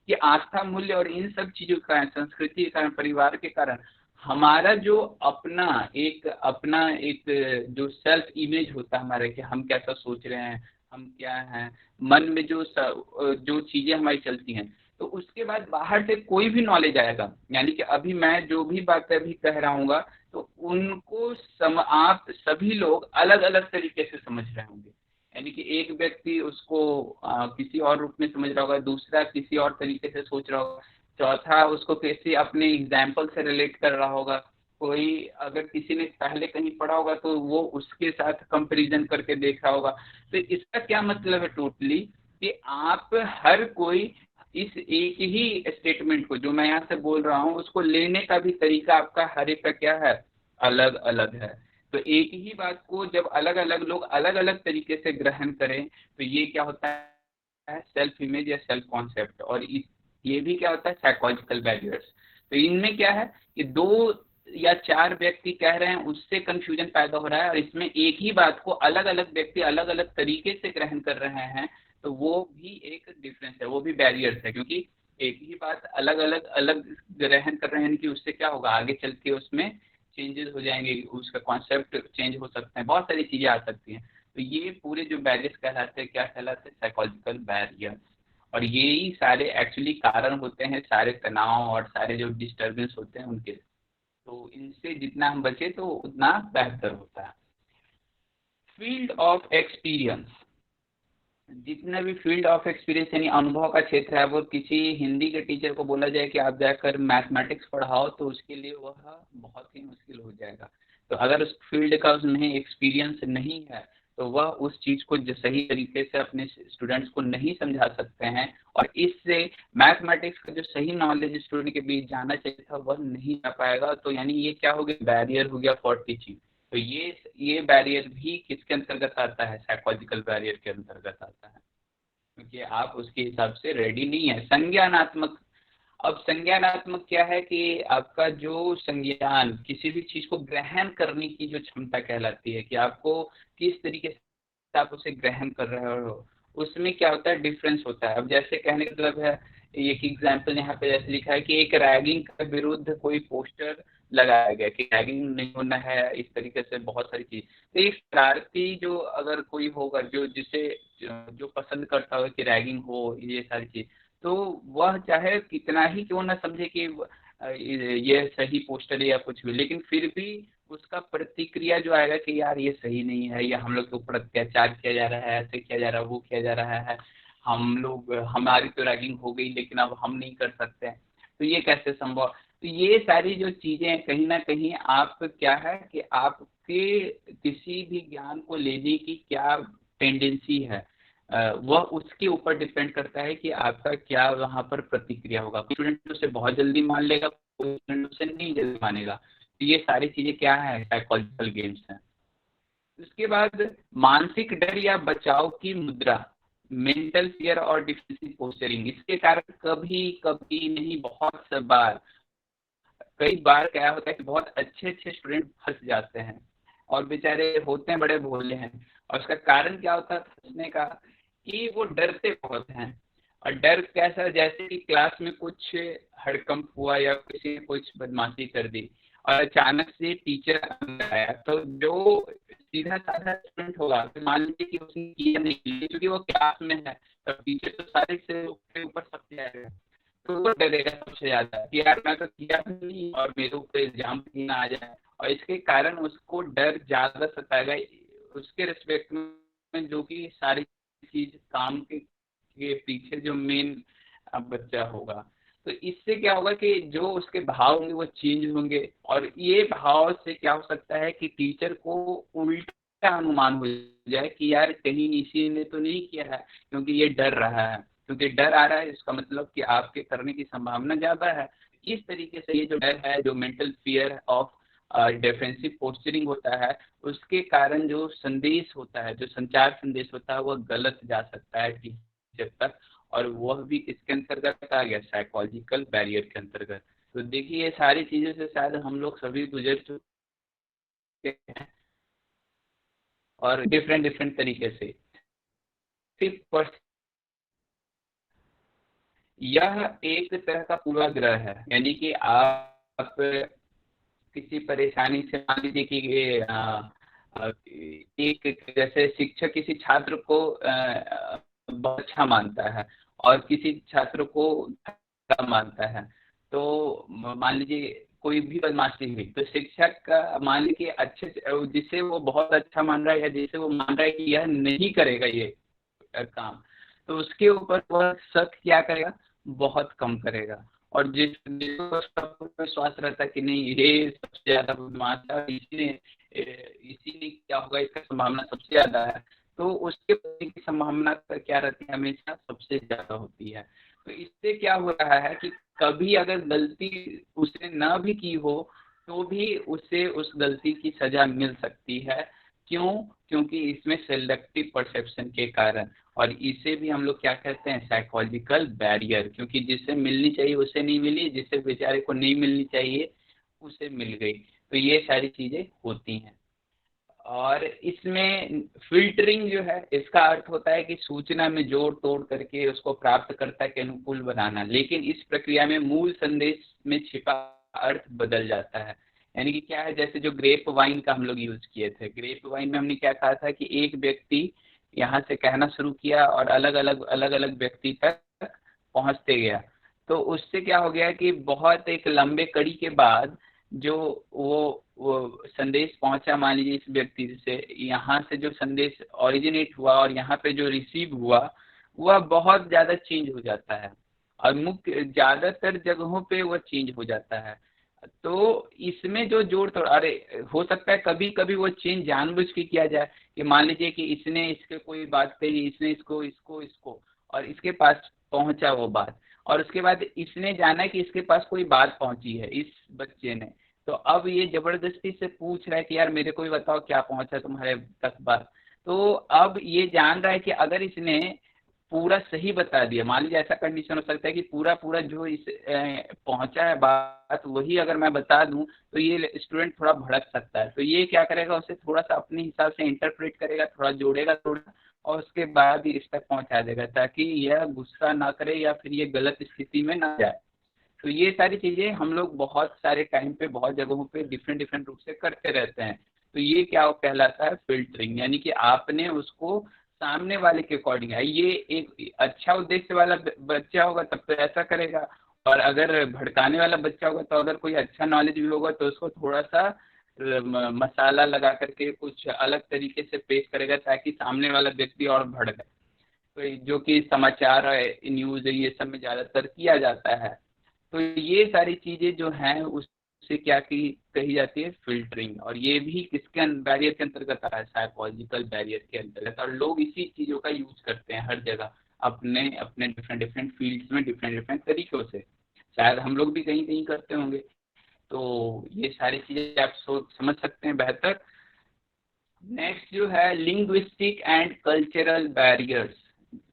कि आस्था, मूल्य और इन सब चीजों के कारण, संस्कृति के कारण, परिवार के कारण हमारा जो अपना एक जो सेल्फ इमेज होता है हमारा, कि हम कैसा सोच रहे हैं, हम क्या हैं, मन में जो चीजें हमारी चलती हैं, तो उसके बाद बाहर से कोई भी नॉलेज आएगा, यानी कि अभी मैं जो भी बातें अभी कह रहा हूँ तो उनको आप सभी लोग अलग अलग तरीके से समझ रहे होंगे। यानी कि एक व्यक्ति उसको किसी और रूप में समझ रहा होगा, दूसरा किसी और तरीके से सोच रहा होगा, चौथा उसको किसी अपने एग्जाम्पल से रिलेट कर रहा होगा, कोई अगर किसी ने पहले कहीं पढ़ा होगा तो वो उसके साथ कंपैरिजन करके देख रहा होगा। तो इसका क्या मतलब है टोटली, कि आप हर कोई इस एक ही स्टेटमेंट को जो मैं यहाँ से बोल रहा हूँ उसको लेने का भी तरीका आपका हर एक का क्या है, अलग अलग है। तो एक ही बात को जब अलग अलग लोग अलग अलग तरीके से ग्रहण करें तो ये क्या होता है, सेल्फ इमेज या सेल्फ कॉन्सेप्ट। और ये भी क्या होता है, साइकोलॉजिकल बैरियर्स। तो इनमें क्या है कि 2 या 4 व्यक्ति कह रहे हैं उससे कंफ्यूजन पैदा हो रहा है, और इसमें एक ही बात को अलग अलग व्यक्ति अलग अलग तरीके से ग्रहण कर रहे हैं, तो वो भी एक डिफरेंस है, वो भी बैरियर्स है। क्योंकि एक ही बात अलग अलग अलग ग्रहण कर रहे हैं कि उससे क्या होगा, आगे चल के उसमें चेंजेस हो जाएंगे, उसका कॉन्सेप्ट चेंज हो सकते हैं, बहुत सारी चीजें आ सकती हैं। तो ये पूरे जो बैरियर्स कहलाते हैं, क्या कहलाते हैं, साइकोलॉजिकल बैरियर। और यही सारे एक्चुअली कारण होते हैं सारे तनाव और सारे जो डिस्टर्बेंस होते हैं उनके। तो इनसे जितना हम बचे तो उतना बेहतर होता है। फील्ड ऑफ एक्सपीरियंस, जितना भी फील्ड ऑफ एक्सपीरियंस यानी अनुभव का क्षेत्र है, वो किसी हिंदी के टीचर को बोला जाए कि आप जाकर मैथमेटिक्स पढ़ाओ तो उसके लिए वह बहुत ही मुश्किल हो जाएगा। तो अगर उस फील्ड का उसमें एक्सपीरियंस नहीं है तो वह उस चीज को सही तरीके से अपने स्टूडेंट्स को नहीं समझा सकते हैं, और इससे मैथमेटिक्स का जो सही नॉलेज स्टूडेंट के बीच जाना चाहिए था वह नहीं जा पाएगा। तो यानी ये क्या हो गया, बैरियर हो गया फॉर टीचिंग। तो ये बैरियर भी किसके अंतर्गत आता है, साइकोलॉजिकल बैरियर के अंतर्गत आता है, क्योंकि आप उसके हिसाब से रेडी नहीं है। संज्ञानात्मक, अब संज्ञानात्मक क्या है कि आपका जो संज्ञान किसी भी चीज को ग्रहण करने की जो क्षमता कहलाती है, कि आपको किस तरीके से आप उसे ग्रहण कर रहे हो, उसमें क्या होता है, डिफरेंस होता है। अब जैसे कहने का मतलब है, एक एग्जाम्पल यहाँ पे जैसे लिखा है कि एक रैगिंग के विरुद्ध कोई पोस्टर लगाया गया कि रैगिंग नहीं होना है, इस तरीके से बहुत सारी चीज। तो एक शरारती जो अगर कोई होगा जो जिसे जो पसंद करता हो कि रैगिंग हो, ये सारी चीज, तो वह चाहे कितना ही क्यों ना समझे कि ये सही पोस्टर है या कुछ भी, लेकिन फिर भी उसका प्रतिक्रिया जो आएगा कि यार ये सही नहीं है, या हम लोग के ऊपर अत्याचार किया जा रहा है, ऐसे किया जा रहा है, वो किया जा रहा है, हम लोग हमारी तो रैगिंग हो गई लेकिन अब हम नहीं कर सकते हैं, तो ये कैसे संभव। तो ये सारी जो चीजें कहीं ना कहीं आप क्या है कि आपके किसी भी ज्ञान को लेने की क्या टेंडेंसी है, वह उसके ऊपर डिपेंड करता है कि आपका क्या वहाँ पर प्रतिक्रिया होगा। कोई स्टूडेंट उसे बहुत जल्दी मान लेगा, कोई स्टूडेंट उसे नहीं जल्दी मानेगा। तो ये सारी चीजें क्या है, साइकोलॉजिकल गेम्स हैं। उसके बाद मानसिक डर या बचाव की मुद्रा, मेंटल फियर और डिफेंसिव पोस्चरिंग, इसके कारण कभी कभी नहीं बहुत सा बार, कई बार क्या होता है कि बहुत अच्छे अच्छे स्टूडेंट फंस जाते हैं और बेचारे होते हैं बड़े भोले हैं। और उसका कारण क्या होता है फंसने का, कि वो डरते बहुत हैं। और डर कैसा, जैसे कि क्लास में कुछ हड़कंप हुआ या किसी ने कुछ बदमाशी कर दी और अचानक से टीचर अंदर आया, तो जो सीधा साधा स्टूडेंट होगा, तो मान लीजिए कि उसने किया नहीं, क्योंकि वो क्लास में है, तो टीचर तो सारे से ऊपर सबसे आएगा, तो वो डरेगा सबसे ज्यादा कि यार मैं तो किया भी नहीं और मेरे ऊपर इल्जाम भी ना आ जाए। और इसके कारण उसको डर ज्यादा सताएगा उसके रिस्पेक्ट में, जो कि सारी चीज काम के पीछे जो मेन बच्चा होगा। तो इससे क्या होगा कि जो उसके भाव होंगे वो चेंज होंगे, और ये भाव से क्या हो सकता है कि टीचर को उल्टा अनुमान हो जाए कि यार कहीं इसी ने तो नहीं किया है, क्योंकि ये डर रहा है, क्योंकि डर आ रहा है इसका मतलब कि आपके करने की संभावना ज्यादा है। इस तरीके से ये जो डर है, जो mental fear of defensive posturing होता है, उसके कारण जो संदेश होता है, जो संचार संदेश होता है, वह गलत जा सकता है टीचर तक, और वह भी इसके अंतर्गत आ गया, साइकोलॉजिकल बैरियर के अंतर्गत। तो देखिए ये सारी चीजों से शायद हम लोग सभी गुजर चुके हैं, और डिफरेंट डिफरेंट तरीके से। फिर यह एक तरह का पूर्वाग्रह है, यानी कि आप किसी परेशानी से, मान लीजिए कि एक जैसे शिक्षक किसी छात्र को बहुत अच्छा मानता है और किसी छात्र को खराब मानता है, तो मान लीजिए कोई भी बदमाशी हुई, तो शिक्षक का मान लीजिए अच्छे जिसे वो बहुत अच्छा मान रहा है या जिसे वो मान रहा है कि यह नहीं करेगा ये काम, तो उसके ऊपर वह शक क्या करेगा, बहुत कम करेगा। और जिसको विश्वास रहता है कि नहीं ये सबसे ज्यादा बदमाश है, इसीलिए क्या होगा, इसका संभावना सबसे ज्यादा है, तो उसके होने की संभावना क्या रहती है, हमेशा सबसे ज्यादा होती है। तो इससे क्या हो रहा है कि कभी अगर गलती उसने ना भी की हो तो भी उसे उस गलती की सजा मिल सकती है। क्यों? क्योंकि इसमें सेलेक्टिव परसेप्शन के कारण, और इसे भी हम लोग क्या कहते हैं, साइकोलॉजिकल बैरियर, क्योंकि जिसे मिलनी चाहिए उसे नहीं मिली, जिसे बेचारे को नहीं मिलनी चाहिए उसे मिल गई। तो ये सारी चीजें होती हैं। और इसमें फ़िल्टरिंग जो है, इसका अर्थ होता है कि सूचना में जोड़-तोड़ करके उसको प्राप्तकर्ता के अनुकूल बनाना, लेकिन इस प्रक्रिया में मूल संदेश में छिपा अर्थ बदल जाता है। यानी कि क्या है, जैसे जो ग्रेप वाइन का हम लोग यूज़ किए थे, ग्रेप वाइन में हमने क्या कहा था कि एक व्यक्ति यहाँ से कहना शुरू किया और अलग-अलग व्यक्ति तक पहुँचते गया। तो उससे क्या हो गया कि बहुत एक लंबे कड़ी के बाद जो वो संदेश पहुंचा, मान लीजिए इस व्यक्ति से, यहाँ से जो संदेश ओरिजिनेट हुआ और यहाँ पे जो रिसीव हुआ वह बहुत ज्यादा चेंज हो जाता है, और मुख्य ज्यादातर जगहों पे वह चेंज हो जाता है। तो इसमें जो जोड़ तोड़, अरे हो सकता है कभी कभी वो चेंज जानबूझ के किया जाए, कि मान लीजिए कि इसने इसके कोई बात कही, इसने इसको इसको इसको और इसके पास पहुंचा वो बात, और उसके बाद इसने जाना कि इसके पास कोई बात पहुंची है इस बच्चे ने, तो अब ये जबरदस्ती से पूछ रहा है कि यार मेरे को भी बताओ क्या पहुंचा तुम्हारे तक बात। तो अब ये जान रहा है कि अगर इसने पूरा सही बता दिया, मान लीजिए ऐसा कंडीशन हो सकता है कि पूरा पूरा जो इस पहुंचा है बात वही अगर मैं बता दूं, तो ये स्टूडेंट थोड़ा भड़क सकता है। तो ये क्या करेगा, उसे थोड़ा सा अपने हिसाब से इंटरप्रेट करेगा, थोड़ा जोड़ेगा थोड़ा, और उसके बाद ही इस तक पहुंचा देगा, ताकि यह गुस्सा ना करे या फिर ये गलत स्थिति में ना जाए। तो ये सारी चीजें हम लोग बहुत सारे टाइम पे बहुत जगहों पे डिफरेंट डिफरेंट रूप से करते रहते हैं। तो ये क्या कहलाता है, फिल्टरिंग, यानी कि आपने उसको सामने वाले के अकॉर्डिंग है। ये एक अच्छा उद्देश्य वाला बच्चा होगा तब तो ऐसा करेगा, और अगर भड़काने वाला बच्चा होगा, तो अगर कोई अच्छा नॉलेज भी होगा तो उसको थोड़ा सा मसाला लगा करके कुछ अलग तरीके से पेश करेगा, ताकि सामने वाला व्यक्ति और भड़के। तो जो कि समाचार है, न्यूज है, ये सब में ज्यादातर किया जाता है। तो ये सारी चीजें जो हैं उससे क्या की कही जाती है, फिल्टरिंग, और ये भी किसके बैरियर के अंतर्गत आता है, साइकोलॉजिकल बैरियर के अंतर्गत। और लोग इसी चीजों का यूज करते हैं हर जगह, अपने अपने डिफरेंट डिफरेंट फील्ड्स में डिफरेंट डिफरेंट तरीकों से। शायद हम लोग भी कहीं कहीं करते होंगे। तो ये सारी चीजें आप समझ सकते हैं बेहतर। नेक्स्ट जो है, लिंग्विस्टिक एंड कल्चरल बैरियर्स,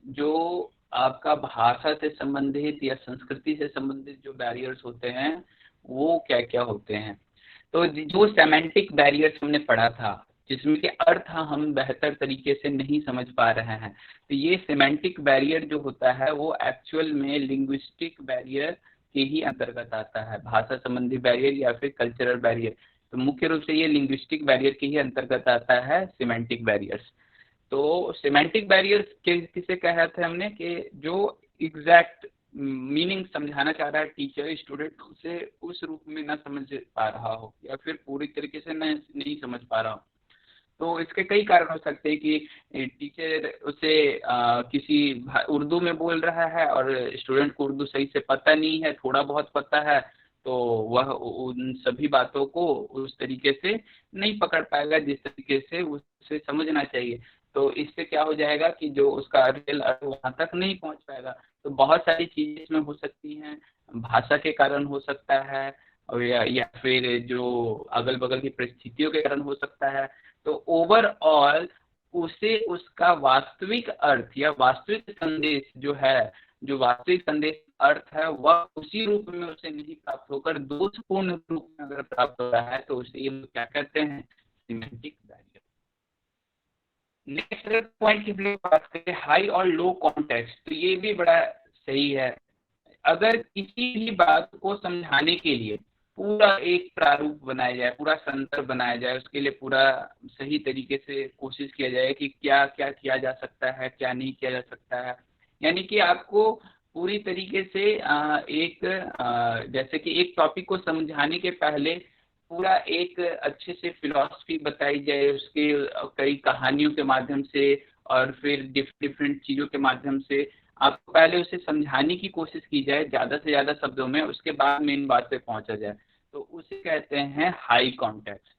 जो आपका भाषा से संबंधित या संस्कृति से संबंधित जो बैरियर्स होते हैं वो क्या क्या होते हैं। तो जो सेमेंटिक बैरियर्स हमने पढ़ा था, जिसमें कि अर्थ हम बेहतर तरीके से नहीं समझ पा रहे हैं, तो ये सेमेंटिक बैरियर जो होता है वो एक्चुअल में लिंग्विस्टिक बैरियर के ही अंतर्गत आता है, भाषा संबंधी बैरियर या फिर कल्चरल बैरियर। तो मुख्य रूप से ये लिंग्विस्टिक बैरियर के ही अंतर्गत आता है, सिमेंटिक बैरियर्स। तो सिमेंटिक बैरियर्स किसे कहा था हमने, कि जो एग्जैक्ट मीनिंग समझाना चाह रहा है टीचर, स्टूडेंट उसे उस रूप में ना समझ पा रहा हो, या फिर पूरी तरीके से नहीं समझ पा रहा हो। तो इसके कई कारण हो सकते हैं कि टीचर उसे किसी उर्दू में बोल रहा है और स्टूडेंट को उर्दू सही से पता नहीं है, थोड़ा बहुत पता है, तो वह उन सभी बातों को उस तरीके से नहीं पकड़ पाएगा जिस तरीके से उसे समझना चाहिए। तो इससे क्या हो जाएगा कि जो उसका रियल अर्थ वहाँ तक नहीं पहुँच पाएगा। तो बहुत सारी चीजें इसमें हो सकती हैं, भाषा के कारण हो सकता है, और या फिर जो अगल बगल की परिस्थितियों के कारण हो सकता है। तो ओवरऑल उसे उसका वास्तविक अर्थ या वास्तविक संदेश जो है, जो वास्तविक संदेश अर्थ है, वह उसी रूप में उसे नहीं प्राप्त होकर दोषपूर्ण रूप में अगर प्राप्त हो रहा है, तो उसे ये क्या कहते हैं, सिमेंटिक बैरियर। नेक्स्ट पॉइंट की बात करें, हाई और लो कॉन्टेक्स्ट, तो ये भी बड़ा सही है। अगर किसी भी बात को समझाने के लिए पूरा एक प्रारूप बनाया जाए, पूरा संदर्भ बनाया जाए, उसके लिए पूरा सही तरीके से कोशिश किया जाए कि क्या क्या किया जा सकता है, क्या नहीं किया जा सकता है। यानी कि आपको पूरी तरीके से जैसे कि एक टॉपिक को समझाने के पहले पूरा एक अच्छे से फिलॉसफी बताई जाए, उसके कई कहानियों के माध्यम से और फिर डिफरेंट चीज़ों के माध्यम से आपको पहले उसे समझाने की कोशिश की जाए ज़्यादा से ज़्यादा शब्दों में, उसके बाद मेन बात पे पहुंचा जाए, तो उसे कहते हैं हाई कॉन्टेक्स्ट।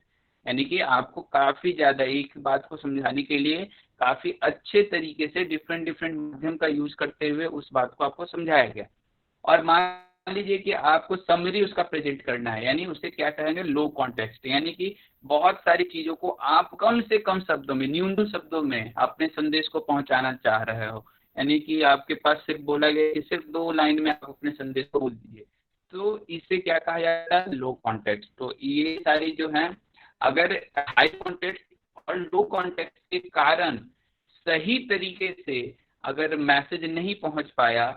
यानी कि आपको काफ़ी ज़्यादा एक बात को समझाने के लिए काफ़ी अच्छे तरीके से डिफरेंट डिफरेंट माध्यम का यूज़ करते हुए उस बात को आपको समझाया गया। और मान मान लीजिए कि आपको समरी उसका प्रेजेंट करना है, यानी उसे क्या कहेंगे, लो कॉन्टेक्स्ट, यानी कि बहुत सारी चीजों को आप कम से कम शब्दों में, न्यूनतम शब्दों में अपने संदेश को पहुंचाना चाह रहे हो, यानी कि आपके पास सिर्फ बोला गया कि सिर्फ 2 लाइन में आप अपने संदेश को बोल दीजिए, तो इसे क्या कहा जाता है, लो कॉन्टेक्स्ट। तो ये सारी जो है, अगर हाई कॉन्टेक्स्ट और लो कॉन्टेक्स्ट के कारण सही तरीके से अगर मैसेज नहीं पहुंच पाया,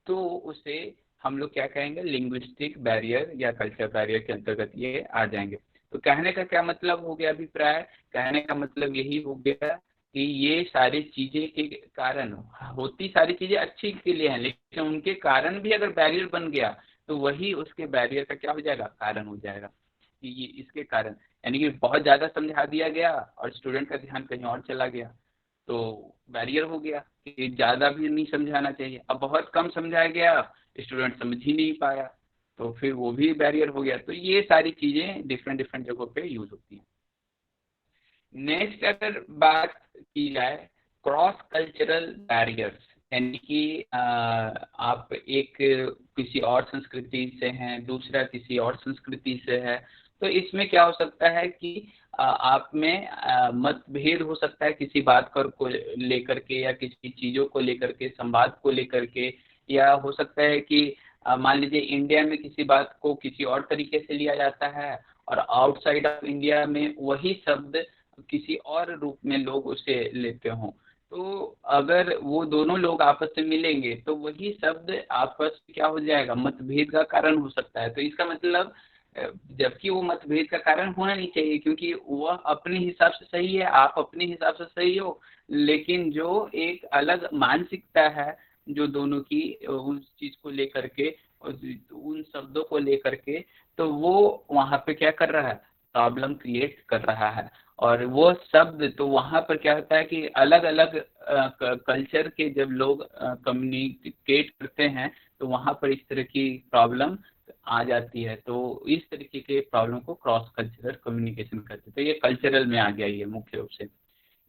तो उसे हम लोग क्या कहेंगे, लिंग्विस्टिक बैरियर या कल्चर बैरियर के अंतर्गत ये आ जाएंगे। तो कहने का क्या मतलब हो गया, अभिप्राय कहने का मतलब यही हो गया कि ये सारी चीजें के कारण, होती सारी चीजें अच्छी के लिए हैं, लेकिन उनके कारण भी अगर बैरियर बन गया तो वही उसके बैरियर का क्या हो जाएगा, कारण हो जाएगा। कि ये इसके कारण, यानी कि बहुत ज्यादा समझा दिया गया और स्टूडेंट का ध्यान कहीं और चला गया, तो बैरियर हो गया कि ज्यादा भी नहीं समझाना चाहिए। अब बहुत कम समझाया गया, स्टूडेंट समझ ही नहीं पाया, तो फिर वो भी बैरियर हो गया। तो ये सारी चीजें डिफरेंट डिफरेंट जगहों पे यूज होती हैं। नेक्स्ट अगर बात की जाए, क्रॉस कल्चरल बैरियर्स, यानी कि आप एक किसी और संस्कृति से हैं, दूसरा किसी और संस्कृति से है, तो इसमें क्या हो सकता है कि आप में मतभेद हो सकता है किसी बात को लेकर के, या किसी चीजों को लेकर के, संवाद को लेकर के, या हो सकता है कि मान लीजिए इंडिया में किसी बात को किसी और तरीके से लिया जाता है और आउटसाइड ऑफ इंडिया में वही शब्द किसी और रूप में लोग उसे लेते हों। तो अगर वो दोनों लोग आपस में मिलेंगे तो वही शब्द आपस में क्या हो जाएगा, मतभेद का कारण हो सकता है। तो इसका मतलब जबकि वो मतभेद का कारण होना नहीं चाहिए, क्योंकि वह अपने हिसाब से सही है, आप अपने हिसाब से सही हो, लेकिन जो एक अलग मानसिकता है जो दोनों की उस चीज को लेकर के, उन शब्दों को लेकर के, तो वो वहां पे क्या कर रहा है, प्रॉब्लम क्रिएट कर रहा है। और वो शब्द, तो वहां पर क्या होता है कि अलग अलग कल्चर के जब लोग कम्युनिकेट करते हैं, तो वहां पर इस तरह की प्रॉब्लम आ जाती है। तो इस तरीके के प्रॉब्लम को क्रॉस कल्चरल कम्युनिकेशन कहते हैं। तो ये कल्चरल में आ गया ये मुख्य रूप से।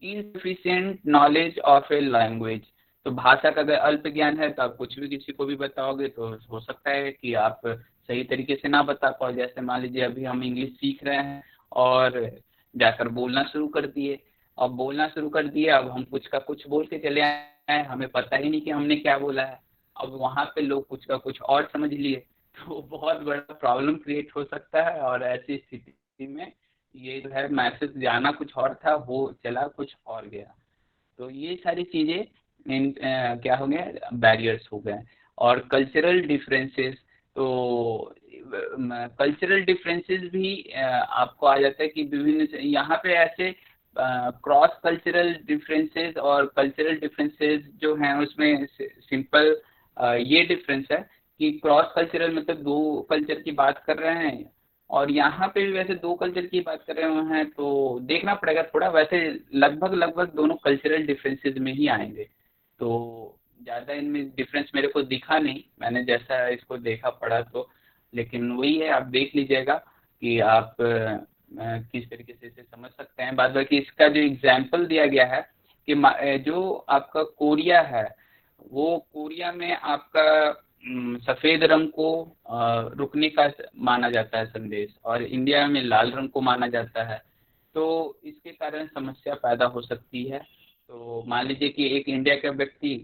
Insufficient knowledge of a language, तो भाषा का अगर अल्प ज्ञान है तो आप कुछ भी किसी को भी बताओगे तो हो सकता है कि आप सही तरीके से ना बता पाओ। जैसे मान लीजिए अभी हम इंग्लिश सीख रहे हैं और जाकर बोलना शुरू कर दिए, अब बोलना शुरू कर दिए, अब हम कुछ का कुछ बोल के चले आए, हमें पता ही नहीं कि हमने क्या बोला है। अब वहाँ पे लोग कुछ का कुछ और समझ लिए, तो बहुत बड़ा प्रॉब्लम क्रिएट हो सकता है। और ऐसी स्थिति में ये जो है, मैसेज जाना कुछ और था, वो चला कुछ और गया। तो ये सारी चीजें क्या हो गए, बैरियर्स हो गए। और कल्चरल डिफरेंसेस, तो कल्चरल डिफरेंसेस भी आपको आ जाता है कि विभिन्न, यहाँ पे ऐसे क्रॉस कल्चरल डिफरेंसेस और कल्चरल डिफरेंसेस जो हैं उसमें सिंपल ये डिफरेंस है कि क्रॉस कल्चरल मतलब दो कल्चर की बात कर रहे हैं, और यहाँ पे भी वैसे दो कल्चर की बात कर रहे हैं, तो देखना पड़ेगा थोड़ा। वैसे लगभग लगभग दोनों कल्चरल डिफरेंसेस में ही आएंगे, तो ज़्यादा इनमें डिफरेंस मेरे को दिखा नहीं, मैंने जैसा इसको देखा पढ़ा तो। लेकिन वही है, आप देख लीजिएगा कि आप किस तरीके से इसे समझ सकते हैं। बाद बाकी इसका जो एग्जाम्पल दिया गया है कि जो आपका कोरिया है, वो कोरिया में आपका सफेद रंग को रुकने का माना जाता है संदेश, और इंडिया में लाल रंग को माना जाता है। तो इसके कारण समस्या पैदा हो सकती है। तो मान लीजिए कि एक इंडिया का व्यक्ति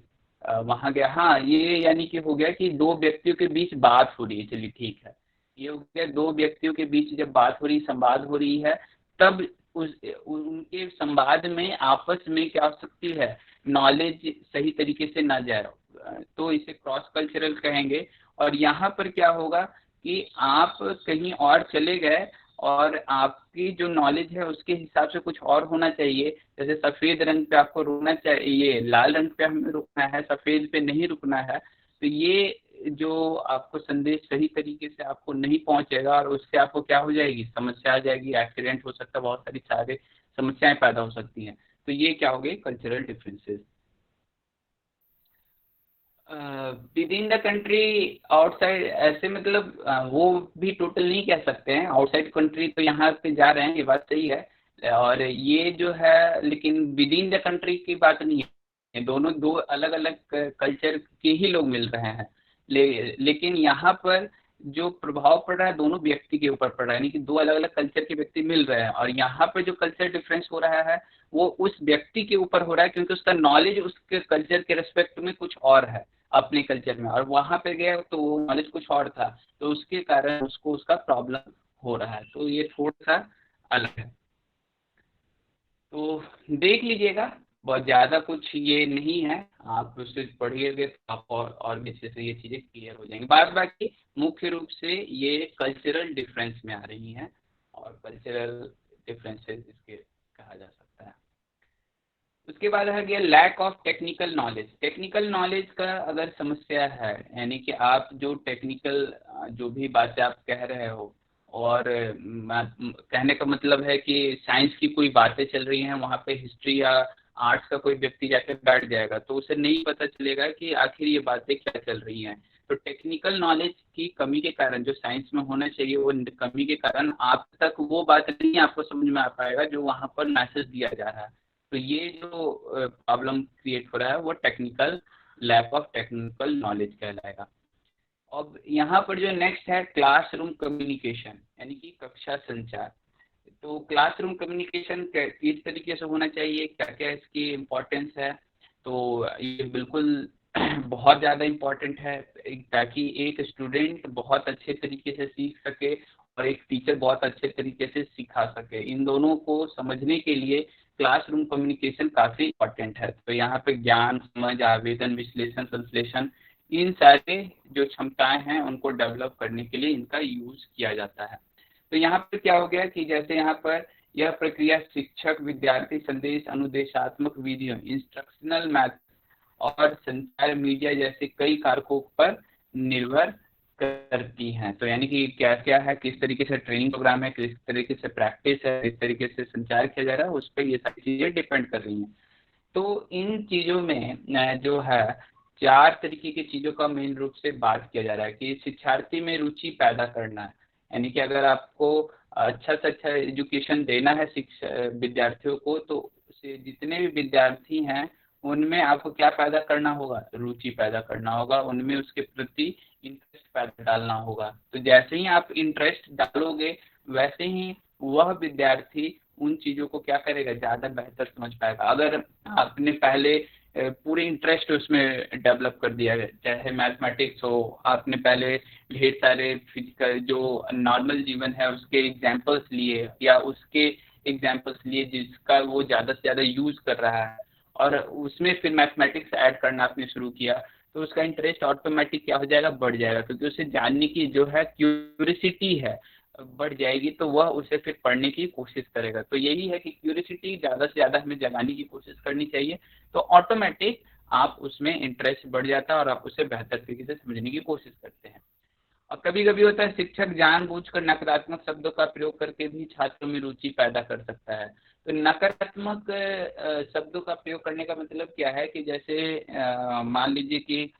वहां गया, हाँ ये यानी कि हो गया कि दो व्यक्तियों के बीच बात हो रही है, चलिए ठीक है, ये हो गया दो व्यक्तियों के बीच जब बात हो रही, संवाद हो रही है, तब उनके संवाद में आपस में क्या हो सकती है, नॉलेज सही तरीके से ना जाए, तो इसे क्रॉस कल्चरल कहेंगे। और यहाँ पर क्या होगा कि आप कहीं और चले गए और आपकी जो नॉलेज है उसके हिसाब से कुछ और होना चाहिए। जैसे सफेद रंग पे आपको रुकना चाहिए, लाल रंग पे हमें रुकना है, सफेद पे नहीं रुकना है। तो ये जो आपको संदेश सही तरीके से आपको नहीं पहुंचेगा, और उससे आपको क्या हो जाएगी, समस्या आ जाएगी, एक्सीडेंट हो सकता है, बहुत सारी सारे समस्याएं पैदा हो सकती हैं। तो ये क्या हो गई, cultural differences. With in the country, outside, ऐसे मतलब वो भी टोटल नहीं कह सकते हैं। आउटसाइड कंट्री तो यहाँ पे जा रहे हैं, ये बात सही है, और ये जो है, लेकिन विद इन द कंट्री की बात नहीं है, दोनों दो अलग अलग कल्चर के ही लोग मिल रहे हैं। लेकिन यहाँ पर जो प्रभाव पड़ रहा है दोनों व्यक्ति के ऊपर पड़ रहा है, यानी कि दो अलग अलग कल्चर के व्यक्ति मिल रहे हैं और यहाँ पर जो कल्चर डिफरेंस हो रहा है वो उस व्यक्ति के ऊपर हो रहा है क्योंकि उसका नॉलेज उसके कल्चर के रेस्पेक्ट में कुछ और है अपने कल्चर में, और वहां पे गया तो वो नॉलेज कुछ और था, तो उसके कारण उसको उसका प्रॉब्लम हो रहा है। तो ये थोड़ा सा अलग है, तो देख लीजिएगा, बहुत ज़्यादा कुछ ये नहीं है, आप उससे पढ़िएगा तो आप और भी अच्छे से ये चीज़ें क्लियर हो जाएंगी। बाद बाकी मुख्य रूप से ये कल्चरल डिफरेंस में आ रही हैं और कल्चरल डिफरेंसेस इसके कहा जा सकता है। उसके बाद आ गया lack of technical knowledge. Technical knowledge का अगर समस्या है, यानी कि आप जो टेक्निकल जो भी बातें आप कह रहे हो, और कहने का मतलब है कि साइंस की कोई बातें चल रही हैं वहाँ पे हिस्ट्री या आर्ट्स का कोई व्यक्ति जाकर बैठ जाएगा तो उसे नहीं पता चलेगा कि आखिर ये बातें क्या चल रही हैं। तो टेक्निकल नॉलेज की कमी के कारण, जो साइंस में होना चाहिए वो कमी के कारण आप तक वो बात नहीं आपको समझ में आ पाएगा जो वहाँ पर मैसेज दिया जा रहा है। तो ये जो प्रॉब्लम क्रिएट हो रहा है वो technical lack of technical knowledge कहलाएगा। अब यहाँ पर जो नेक्स्ट है क्लासरूम कम्युनिकेशन, यानी कि कक्षा संचार। तो क्लासरूम कम्युनिकेशन किस तरीके से होना चाहिए, क्या क्या इसकी इम्पोर्टेंस है, तो ये बिल्कुल बहुत ज़्यादा इम्पोर्टेंट है ताकि एक स्टूडेंट बहुत अच्छे तरीके से सीख सके और एक टीचर बहुत अच्छे तरीके से सिखा सके। इन दोनों को समझने के लिए क्लासरूम कम्युनिकेशन काफ़ी इम्पोर्टेंट है। तो यहाँ पे ज्ञान, समझ, आवेदन, विश्लेषण, संश्लेषण, इन सारे जो क्षमताएं हैं उनको डेवलप करने के लिए इनका यूज किया जाता है। तो यहाँ पर क्या हो गया कि जैसे यहाँ पर यह प्रक्रिया शिक्षक विद्यार्थी संदेश अनुदेशात्मक विधियों, इंस्ट्रक्शनल मैथ और संचार मीडिया जैसे कई कारकों पर निर्भर करती हैं। तो यानी कि क्या क्या है, किस तरीके से ट्रेनिंग प्रोग्राम है, किस तरीके से प्रैक्टिस है, किस तरीके से संचार किया जा रहा है, उस पर ये सारी चीज़ें डिपेंड कर रही हैं। तो इन चीज़ों में जो है 4 तरीके की चीज़ों का मेन रूप से बात किया जा रहा है कि शिक्षार्थी में रुचि पैदा करना है। यानी कि अगर आपको अच्छा से अच्छा एजुकेशन देना है विद्यार्थियों को, तो जितने भी विद्यार्थी हैं उनमें आपको क्या पैदा करना होगा, रुचि पैदा करना होगा, उनमें उसके प्रति इंटरेस्ट पैदा डालना होगा। तो जैसे ही आप इंटरेस्ट डालोगे वैसे ही वह विद्यार्थी उन चीज़ों को क्या करेगा, ज़्यादा बेहतर समझ पाएगा। अगर आपने पहले पूरे इंटरेस्ट उसमें डेवलप कर दिया है, चाहे मैथमेटिक्स हो, आपने पहले ढेर सारे फिजिकल जो नॉर्मल जीवन है उसके एग्जाम्पल्स लिए या उसके एग्जाम्पल्स लिए जिसका वो ज़्यादा से ज़्यादा यूज कर रहा है और उसमें फिर मैथमेटिक्स ऐड करना आपने शुरू किया, तो उसका इंटरेस्ट ऑटोमेटिक क्या हो जाएगा, बढ़ जाएगा, क्योंकि उसे जानने की जो है क्यूरियोसिटी है बढ़ जाएगी, तो वह उसे फिर पढ़ने की कोशिश करेगा। तो यही है कि क्यूरियोसिटी ज़्यादा से ज़्यादा हमें जगाने की कोशिश करनी चाहिए, तो ऑटोमेटिक आप उसमें इंटरेस्ट बढ़ जाता है और आप उसे बेहतर तरीके से समझने की कोशिश करते हैं। और कभी कभी होता है शिक्षक जानबूझकर नकारात्मक शब्दों का प्रयोग करके भी छात्रों में रुचि पैदा कर सकता है। तो नकारात्मक शब्दों का प्रयोग करने का मतलब क्या है कि जैसे मान लीजिए कि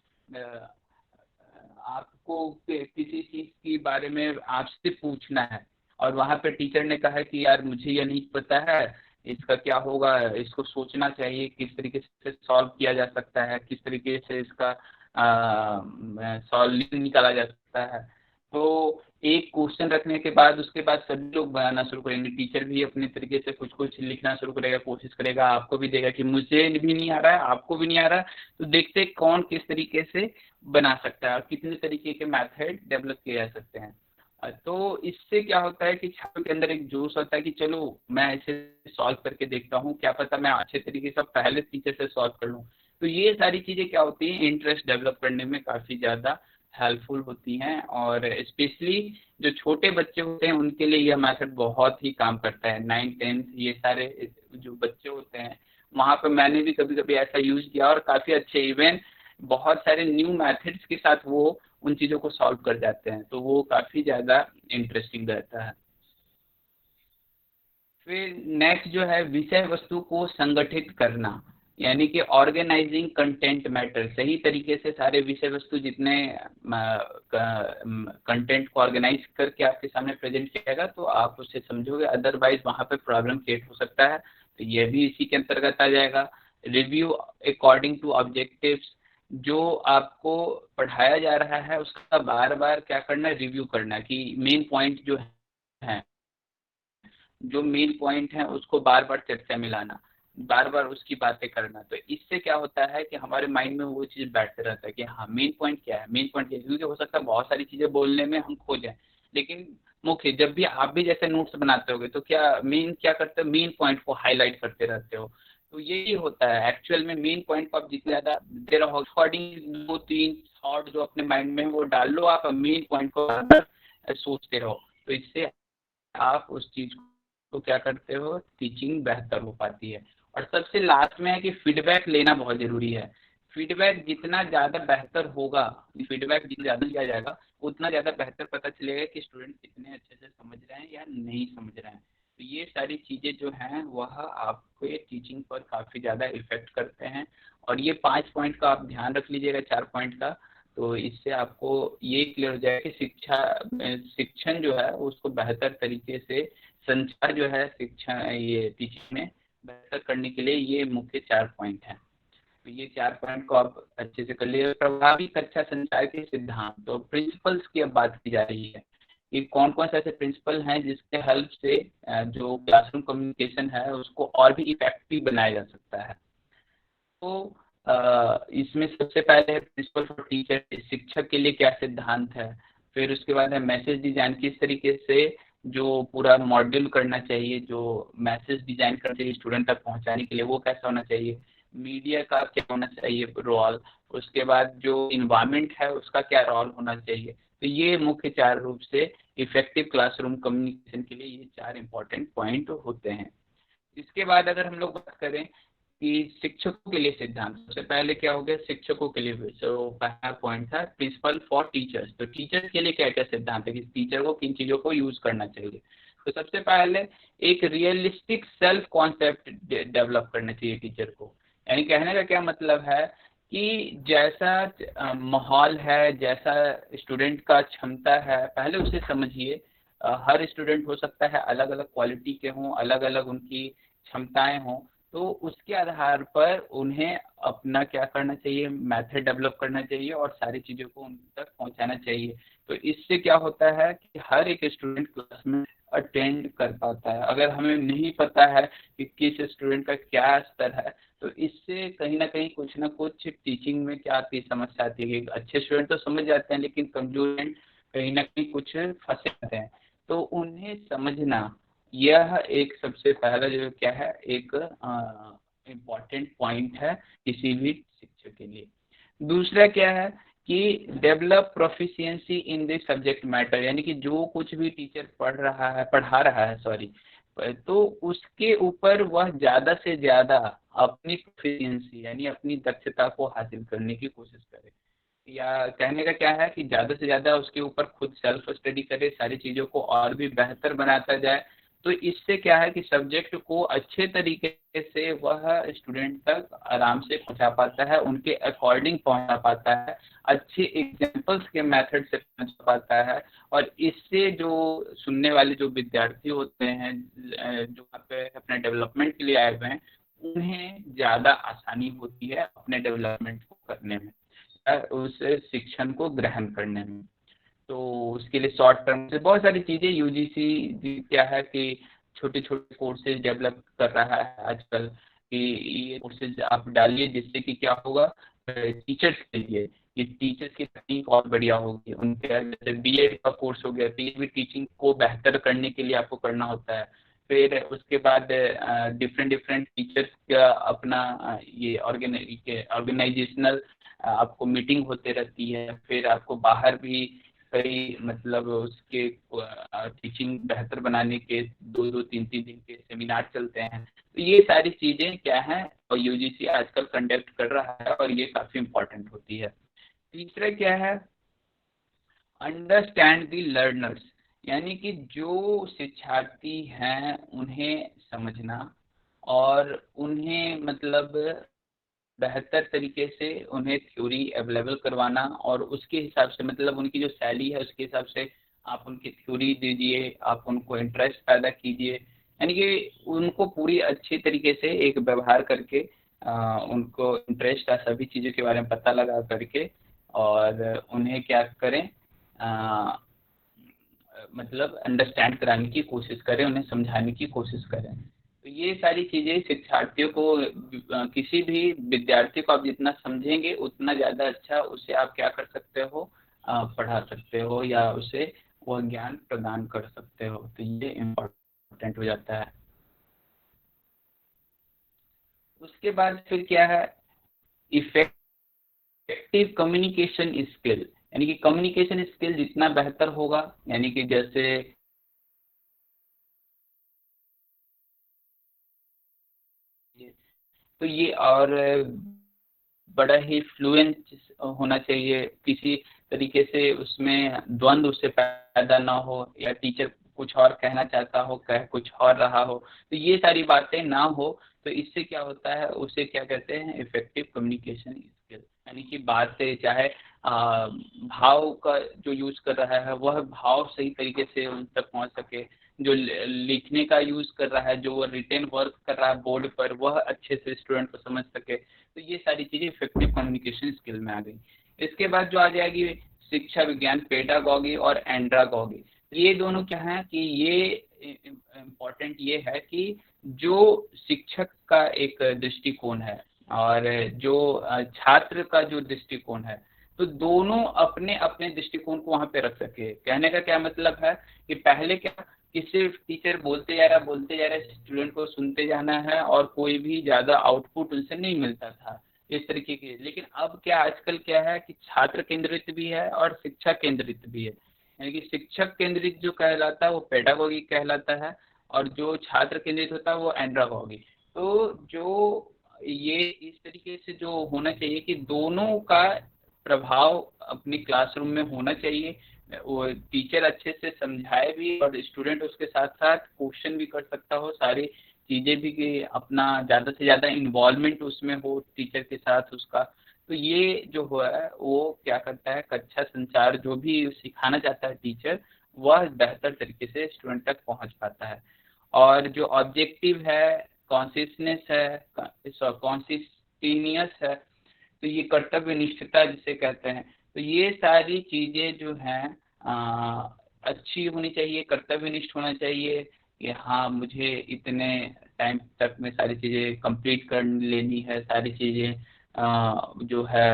आपको किसी चीज के बारे में आपसे पूछना है और वहाँ पे टीचर ने कहा कि यार मुझे ये नहीं पता है, इसका क्या होगा, इसको सोचना चाहिए, किस तरीके से सॉल्व किया जा सकता है, किस तरीके से इसका सॉल्यूशन निकाला जा सकता है। तो एक क्वेश्चन रखने के बाद उसके बाद सभी लोग बनाना शुरू करेंगे, टीचर भी अपने तरीके से कुछ कुछ लिखना शुरू करेगा, कोशिश करेगा, आपको भी देगा कि मुझे भी नहीं आ रहा है, आपको भी नहीं आ रहा है, तो देखते कौन किस तरीके से बना सकता है और कितने तरीके के मेथड डेवलप किए जा सकते हैं। तो इससे क्या होता है कि छात्रों के अंदर एक जोश होता है कि चलो मैं इसे सॉल्व करके देखता हूँ, क्या पता मैं अच्छे तरीके से पहले टीचर से सॉल्व कर लूँ। तो ये सारी चीज़ें क्या होती हैं, इंटरेस्ट डेवलप करने में काफ़ी ज़्यादा हेल्पफुल होती हैं, और स्पेशली जो छोटे बच्चे होते हैं उनके लिए यह मेथड बहुत ही काम करता है। 9th-10th ये सारे जो बच्चे होते हैं वहाँ पे मैंने भी कभी कभी ऐसा यूज किया और काफ़ी अच्छे, इवन बहुत सारे न्यू मेथड्स के साथ वो उन चीज़ों को सॉल्व कर जाते हैं, तो वो काफ़ी ज़्यादा इंटरेस्टिंग रहता है। फिर नेक्स्ट जो है विषय वस्तु को संगठित करना, यानी कि ऑर्गेनाइजिंग कंटेंट मैटर। सही तरीके से सारे विषय वस्तु जितने कंटेंट को ऑर्गेनाइज करके आपके सामने प्रेजेंट किया जाएगा तो आप उससे समझोगे, अदरवाइज वहाँ पे प्रॉब्लम क्रिएट हो सकता है। तो ये भी इसी के अंतर्गत आ जाएगा। रिव्यू अकॉर्डिंग टू ऑब्जेक्टिव्स, जो आपको पढ़ाया जा रहा है उसका बार बार क्या करना, रिव्यू करना कि मेन पॉइंट जो है, जो मेन पॉइंट है उसको बार बार चर्चा में लाना, बार बार उसकी बातें करना। तो इससे क्या होता है कि हमारे माइंड में वो चीज बैठते रहता है कि हाँ मेन पॉइंट क्या है, मेन पॉइंट क्या है। क्योंकि हो सकता है बहुत सारी चीजें बोलने में हम खो जाए, लेकिन मुख्य जब भी आप भी जैसे नोट्स बनाते होगे तो क्या करते हो, मेन पॉइंट को हाईलाइट करते रहते हो। तो यही होता है एक्चुअल में, मेन पॉइंट को आप जितना ज्यादा दे रहो, अकॉर्डिंग 2-3 थॉट जो अपने माइंड में है वो डाल लो, आप मेन पॉइंट को सोचते रहो। तो इससे आप उस चीज को क्या करते हो, टीचिंग बेहतर हो पाती है। और सबसे लास्ट में है कि फीडबैक लेना बहुत जरूरी है। फीडबैक जितना ज्यादा बेहतर होगा, फीडबैक जितना ज्यादा लिया जाएगा उतना ज्यादा बेहतर पता चलेगा कि स्टूडेंट कितने अच्छे से समझ रहे हैं या नहीं समझ रहे हैं। तो ये सारी चीजें जो हैं वह आपके टीचिंग पर काफी ज्यादा इफेक्ट करते हैं। और ये 5 पॉइंट का आप ध्यान रख लीजिएगा, 4 पॉइंट का। तो इससे आपको ये क्लियर हो जाएगा कि शिक्षण जो है उसको बेहतर तरीके से, संचार जो है शिक्षा ये टीचिंग में बेहतर करने के लिए ये मुख्य 4 पॉइंट हैं। तो ये 4 पॉइंट को आप अच्छे से कर लिए। प्रभावी कक्षा संचार के सिद्धांत, तो प्रिंसिपल्स की अब बात की जा रही है कि कौन कौन से ऐसे प्रिंसिपल हैं जिसके हेल्प से जो क्लासरूम कम्युनिकेशन है उसको और भी इफेक्टिव बनाया जा सकता है। तो इसमें सबसे पहले है प्रिंसिपल फॉर टीचर, शिक्षक के लिए क्या सिद्धांत है। फिर उसके बाद है मैसेज डिजाइन, किस तरीके से जो पूरा मॉड्यूल करना चाहिए, जो मैसेज डिजाइन करना चाहिए स्टूडेंट तक पहुंचाने के लिए वो कैसा होना चाहिए। मीडिया का क्या होना चाहिए रोल। उसके बाद जो इन्वायरमेंट है उसका क्या रोल होना चाहिए। तो ये मुख्य 4 रूप से इफेक्टिव क्लासरूम कम्युनिकेशन के लिए ये 4 इंपॉर्टेंट पॉइंट होते हैं। इसके बाद अगर हम लोग बात करें कि शिक्षकों के लिए सिद्धांत, सबसे पहले क्या हो गया शिक्षकों के लिए। तो पहला पॉइंट था प्रिंसिपल फॉर टीचर्स। तो टीचर्स के लिए क्या क्या सिद्धांत है कि टीचर को किन चीजों को यूज करना चाहिए। तो सबसे पहले एक रियलिस्टिक सेल्फ कॉन्सेप्ट डेवलप करना चाहिए टीचर को। यानी कहने का क्या मतलब है कि जैसा माहौल है, जैसा स्टूडेंट का क्षमता है, पहले उसे समझिए। हर स्टूडेंट हो सकता है अलग अलग क्वालिटी के हों, अलग अलग उनकी क्षमताएं हों। तो उसके आधार पर उन्हें अपना क्या करना चाहिए, मेथड डेवलप करना चाहिए और सारी चीज़ों को उन तक पहुंचाना चाहिए। तो इससे क्या होता है कि हर एक स्टूडेंट क्लास में अटेंड कर पाता है। अगर हमें नहीं पता है कि किस स्टूडेंट का क्या स्तर है, तो इससे कहीं ना कुछ टीचिंग में क्या आती है, समस्या आती है कि अच्छे स्टूडेंट तो समझ जाते हैं लेकिन कमजोर स्टूडेंट कहीं ना कहीं कुछ फंसे रहते हैं। तो उन्हें समझना, यह एक सबसे पहला जो क्या है एक इम्पॉर्टेंट पॉइंट है किसी भी शिक्षक के लिए। दूसरा क्या है कि develop proficiency in the subject matter, यानी कि जो कुछ भी टीचर पढ़ा रहा है सॉरी, तो उसके ऊपर वह ज्यादा से ज्यादा अपनी प्रोफिशिएंसी यानी अपनी दक्षता को हासिल करने की कोशिश करे। या कहने का क्या है कि ज्यादा से ज्यादा उसके ऊपर खुद सेल्फ स्टडी करे, सारी चीजों को और भी बेहतर बनाता जाए। तो इससे क्या है कि सब्जेक्ट को अच्छे तरीके से वह स्टूडेंट तक आराम से पहुंचा पाता है, उनके अकॉर्डिंग पहुंचा पाता है, अच्छे एग्जाम्पल्स के मेथड से पहुंचा पाता है। और इससे जो सुनने वाले जो विद्यार्थी होते हैं जो वहाँ पे अपने डेवलपमेंट के लिए आए हुए हैं, उन्हें ज्यादा आसानी होती है अपने डेवलपमेंट को करने में, उस शिक्षण को ग्रहण करने में। तो उसके लिए शॉर्ट टर्म से बहुत सारी चीजें यूजीसी क्या है कि छोटे छोटे कोर्सेज डेवलप कर रहा है आजकल कि ये कोर्सेज आप डालिए जिससे कि क्या होगा टीचर्स के लिए, ये टीचर्स की तकनीक और बढ़िया होगी। उनके जैसे बीएड का कोर्स हो गया, तो ये भी टीचिंग को बेहतर करने के लिए आपको करना होता है। फिर उसके बाद डिफरेंट डिफरेंट टीचर्स का अपना ये ऑर्गेनाइजेशनल आपको मीटिंग होते रहती है। फिर आपको बाहर भी कई मतलब उसके टीचिंग बेहतर बनाने के 2-2 3-3 दिन के सेमिनार चलते हैं। तो ये सारी चीजें क्या है और यूजीसी आजकल कंडक्ट कर रहा है और ये काफी इम्पोर्टेंट होती है। तीसरा क्या है, अंडरस्टैंड द लर्नर्स, यानी कि जो शिक्षार्थी हैं उन्हें समझना और उन्हें मतलब बेहतर तरीके से उन्हें थ्योरी अवेलेबल करवाना और उसके हिसाब से मतलब उनकी जो शैली है उसके हिसाब से आप उनकी थ्योरी दीजिए, आप उनको इंटरेस्ट पैदा कीजिए। यानी कि उनको पूरी अच्छी तरीके से एक व्यवहार करके उनको इंटरेस्ट है सभी चीज़ों के बारे में पता लगा करके, और उन्हें क्या करें, मतलब अंडरस्टैंड कराने की कोशिश करें, उन्हें समझाने की कोशिश करें। तो ये सारी चीज़ें शिक्षार्थियों को, किसी भी विद्यार्थी को आप जितना समझेंगे उतना ज़्यादा अच्छा उसे आप क्या कर सकते हो, पढ़ा सकते हो या उसे वह ज्ञान प्रदान कर सकते हो। तो ये इम्पोर्टेंट हो जाता है। उसके बाद फिर क्या है, इफेक्टिव कम्युनिकेशन स्किल, यानी कि कम्युनिकेशन स्किल जितना बेहतर होगा, यानी कि जैसे तो ये और बड़ा ही फ्लुएंट होना चाहिए, किसी तरीके से उसमें द्वंद उससे पैदा ना हो, या टीचर कुछ और कहना चाहता हो कह कुछ और रहा हो, तो ये सारी बातें ना हो। तो इससे क्या होता है, उसे क्या कहते हैं, इफेक्टिव कम्युनिकेशन स्किल, यानी कि बात से चाहे भाव का जो यूज कर रहा है वह भाव सही तरीके से उन तक पहुंच सके, जो लिखने का यूज कर रहा है, जो रिटेन वर्क कर रहा है बोर्ड पर, वह अच्छे से स्टूडेंट को समझ सके। तो ये सारी चीजें इफेक्टिव कम्युनिकेशन स्किल में आ गई। इसके बाद जो आ जाएगी शिक्षा विज्ञान, पेडागॉगी और एंड्रागॉगी। ये दोनों क्या है कि ये इम्पोर्टेंट ये है कि जो शिक्षक का एक दृष्टिकोण है और जो छात्र का जो दृष्टिकोण है, तो दोनों अपने अपने दृष्टिकोण को वहां पे रख सके। कहने का क्या मतलब है कि पहले क्या कि सिर्फ टीचर बोलते जा रहा है, स्टूडेंट को सुनते जाना है और कोई भी ज्यादा आउटपुट उनसे नहीं मिलता था इस तरीके के। लेकिन अब क्या आजकल क्या है कि छात्र केंद्रित भी है और शिक्षा केंद्रित भी है, यानी कि शिक्षक केंद्रित जो कहलाता है वो पेडागोगी कहलाता है, और जो छात्र केंद्रित होता है वो एंड्रागोगी। तो जो ये इस तरीके से जो होना चाहिए कि दोनों का प्रभाव अपनी क्लासरूम में होना चाहिए, वो टीचर अच्छे से समझाए भी और स्टूडेंट उसके साथ साथ क्वेश्चन भी कर सकता हो, सारी चीजें भी कि अपना ज़्यादा से ज़्यादा इन्वॉल्वमेंट उसमें हो टीचर के साथ उसका। तो ये जो हुआ है वो क्या करता है, कक्षा संचार जो भी सिखाना चाहता है टीचर, वह बेहतर तरीके से स्टूडेंट तक पहुंच पाता है। और जो ऑब्जेक्टिव है, कॉन्सियसनेस है, कॉन्सिस्टिनियस है, तो ये कर्तव्य निष्ठता जिसे कहते हैं, तो ये सारी चीजें जो हैं अच्छी होनी चाहिए, कर्तव्यनिष्ठ होना चाहिए कि हाँ मुझे इतने टाइम तक में सारी चीजें कंप्लीट कर लेनी है, सारी चीजें जो है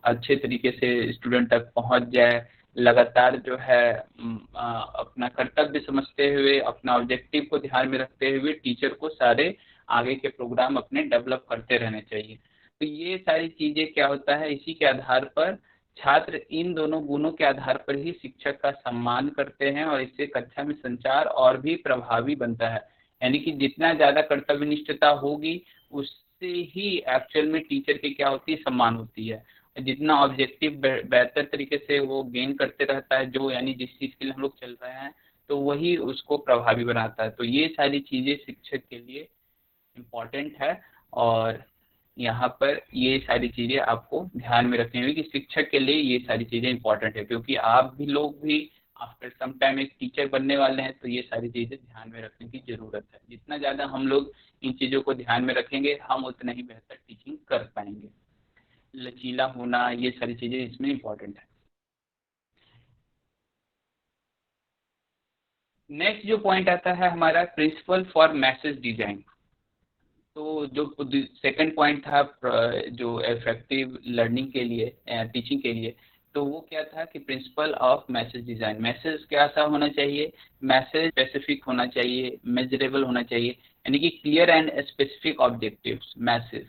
अच्छे तरीके से स्टूडेंट तक पहुंच जाए। लगातार जो है अपना कर्तव्य समझते हुए, अपना ऑब्जेक्टिव को ध्यान में रखते हुए टीचर को सारे आगे के प्रोग्राम अपने डेवलप करते रहने चाहिए। तो ये सारी चीजें क्या होता है, इसी के आधार पर छात्र इन दोनों गुणों के आधार पर ही शिक्षक का सम्मान करते हैं और इससे कक्षा में संचार और भी प्रभावी बनता है। यानी कि जितना ज्यादा कर्तव्यनिष्ठता होगी उससे ही एक्चुअल में टीचर की क्या होती है, सम्मान होती है। जितना ऑब्जेक्टिव बेहतर तरीके से वो गेन करते रहता है, जो यानी जिस चीज के लिए हम लोग चल रहे हैं, तो वही उसको प्रभावी बनाता है। तो ये सारी चीजें शिक्षक के लिए इम्पोर्टेंट है, और यहाँ पर ये सारी चीजें आपको ध्यान में रखनी होगी कि शिक्षक के लिए ये सारी चीजें इम्पोर्टेंट है, क्योंकि आप भी लोग भी आफ्टर सम टाइम एक टीचर बनने वाले हैं। तो ये सारी चीजें ध्यान में रखने की जरूरत है। जितना ज्यादा हम लोग इन चीजों को ध्यान में रखेंगे हम उतना ही बेहतर टीचिंग कर पाएंगे। लचीला होना, ये सारी चीजें इसमें इम्पोर्टेंट है। नेक्स्ट जो पॉइंट आता है हमारा, प्रिंसिपल फॉर मैसेज डिजाइन। तो जो सेकंड पॉइंट था जो इफेक्टिव लर्निंग के लिए, टीचिंग के लिए, तो वो क्या था कि principle of message design. Message कैसा होना चाहिए, मैसेज स्पेसिफिक होना चाहिए, मेजरेबल होना चाहिए, यानी कि clear and specific objectives message.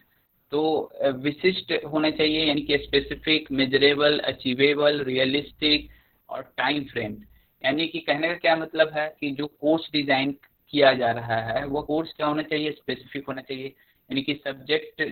तो विशिष्ट होना चाहिए, यानी कि स्पेसिफिक, मेजरेबल, अचीवेबल, रियलिस्टिक और टाइम फ्रेम। यानी कि कहने का क्या मतलब है कि जो कोर्स डिजाइन किया जा रहा है वो कोर्स क्या होना चाहिए, स्पेसिफिक होना चाहिए, यानी कि सब्जेक्ट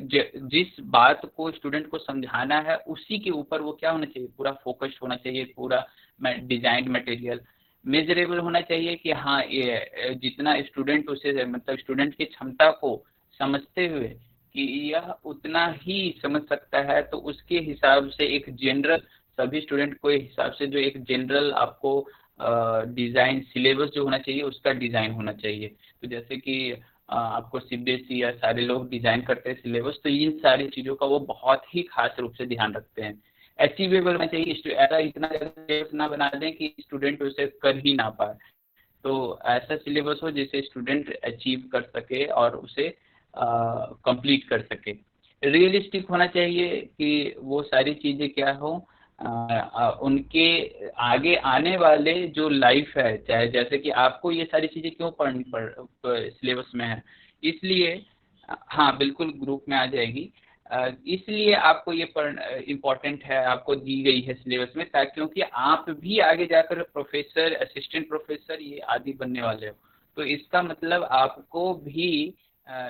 जिस बात को स्टूडेंट को समझाना है उसी के ऊपर वो क्या होना चाहिए, पूरा फोकस्ड होना चाहिए, पूरा डिजाइन मटेरियल। मेजरेबल होना चाहिए कि हाँ ये जितना स्टूडेंट उसे मतलब स्टूडेंट की क्षमता को समझते हुए कि यह उतना ही समझ सकता है, तो उसके हिसाब से एक जनरल, सभी स्टूडेंट को हिसाब से जो एक जनरल आपको डिजाइन सिलेबस जो होना चाहिए उसका डिजाइन होना चाहिए। तो जैसे कि आपको सीबीएसई या सारे लोग डिजाइन करते हैं सिलेबस, तो इन सारी चीजों का वो बहुत ही खास रूप से ध्यान रखते हैं। अचीवेबल होना चाहिए, ऐसा इतना ज्यादा सिलेबस ना बना दें कि स्टूडेंट उसे कर ही ना पाए। तो ऐसा सिलेबस हो जिसे स्टूडेंट अचीव कर सके और उसे कंप्लीट कर सके। रियलिस्टिक होना चाहिए कि वो सारी चीजें क्या हो, उनके आगे आने वाले जो लाइफ है, चाहे जैसे कि आपको ये सारी चीजें क्यों पढ़नी पड़ सिलेबस में है, इसलिए हाँ बिल्कुल ग्रुप में आ जाएगी। इसलिए आपको ये इम्पोर्टेंट है, आपको दी गई है सिलेबस में, ताकि क्योंकि आप भी आगे जाकर प्रोफेसर, असिस्टेंट प्रोफेसर ये आदि बनने वाले हो, तो इसका मतलब आपको भी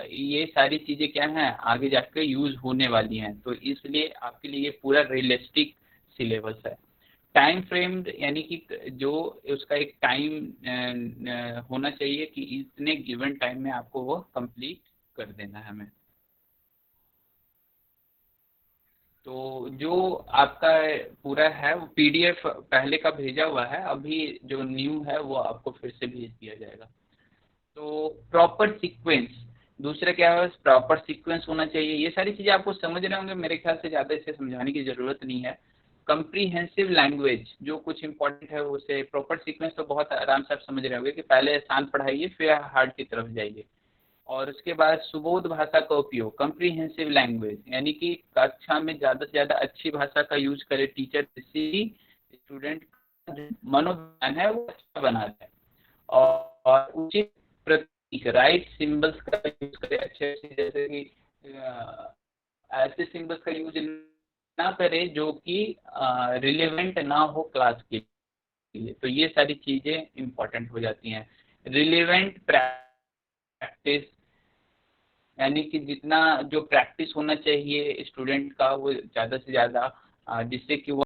ये सारी चीजें क्या हैं आगे जाकर यूज होने वाली हैं। तो इसलिए आपके लिए ये पूरा रियलिस्टिक सिलेबस है। टाइम फ्रेम यानी कि जो उसका एक टाइम होना चाहिए कि इतने गिवन टाइम में आपको वो कंप्लीट कर देना है हमें। तो जो आपका पूरा है वो पीडीएफ पहले का भेजा हुआ है, अभी जो न्यू है वो आपको फिर से भेज दिया जाएगा। तो प्रॉपर सीक्वेंस, दूसरा क्या है, प्रॉपर सीक्वेंस होना चाहिए। ये सारी चीज़ें आपको समझ रहे होंगे, मेरे ख्याल से ज़्यादा इसे समझाने की ज़रूरत नहीं है। कंप्रीहेंसिव लैंग्वेज जो कुछ इंपॉर्टेंट है उसे, प्रॉपर सीक्वेंस तो बहुत आराम से आप समझ रहे होंगे कि पहले शांत पढ़ाइए फिर हार्ड की तरफ जाइए। और उसके बाद सुबोध भाषा का उपयोग, कंप्रीहेंसिव लैंग्वेज यानी कि कक्षा में ज़्यादा से ज़्यादा अच्छी भाषा का यूज करे टीचर, जिससे स्टूडेंट का मनोविज्ञान है वो अच्छा बना जाए। और उचित प्रतीक, राइट सिंबल्स का यूज करें अच्छे से, जैसे कि ऐसे सिंबल्स का यूज ना करें जो कि रिलेवेंट ना हो क्लास के लिए। तो ये सारी चीजें इंपॉर्टेंट हो जाती हैं। रिलेवेंट प्रैक्टिस यानी कि जितना जो प्रैक्टिस होना चाहिए स्टूडेंट का वो ज़्यादा से ज़्यादा, जिससे कि वो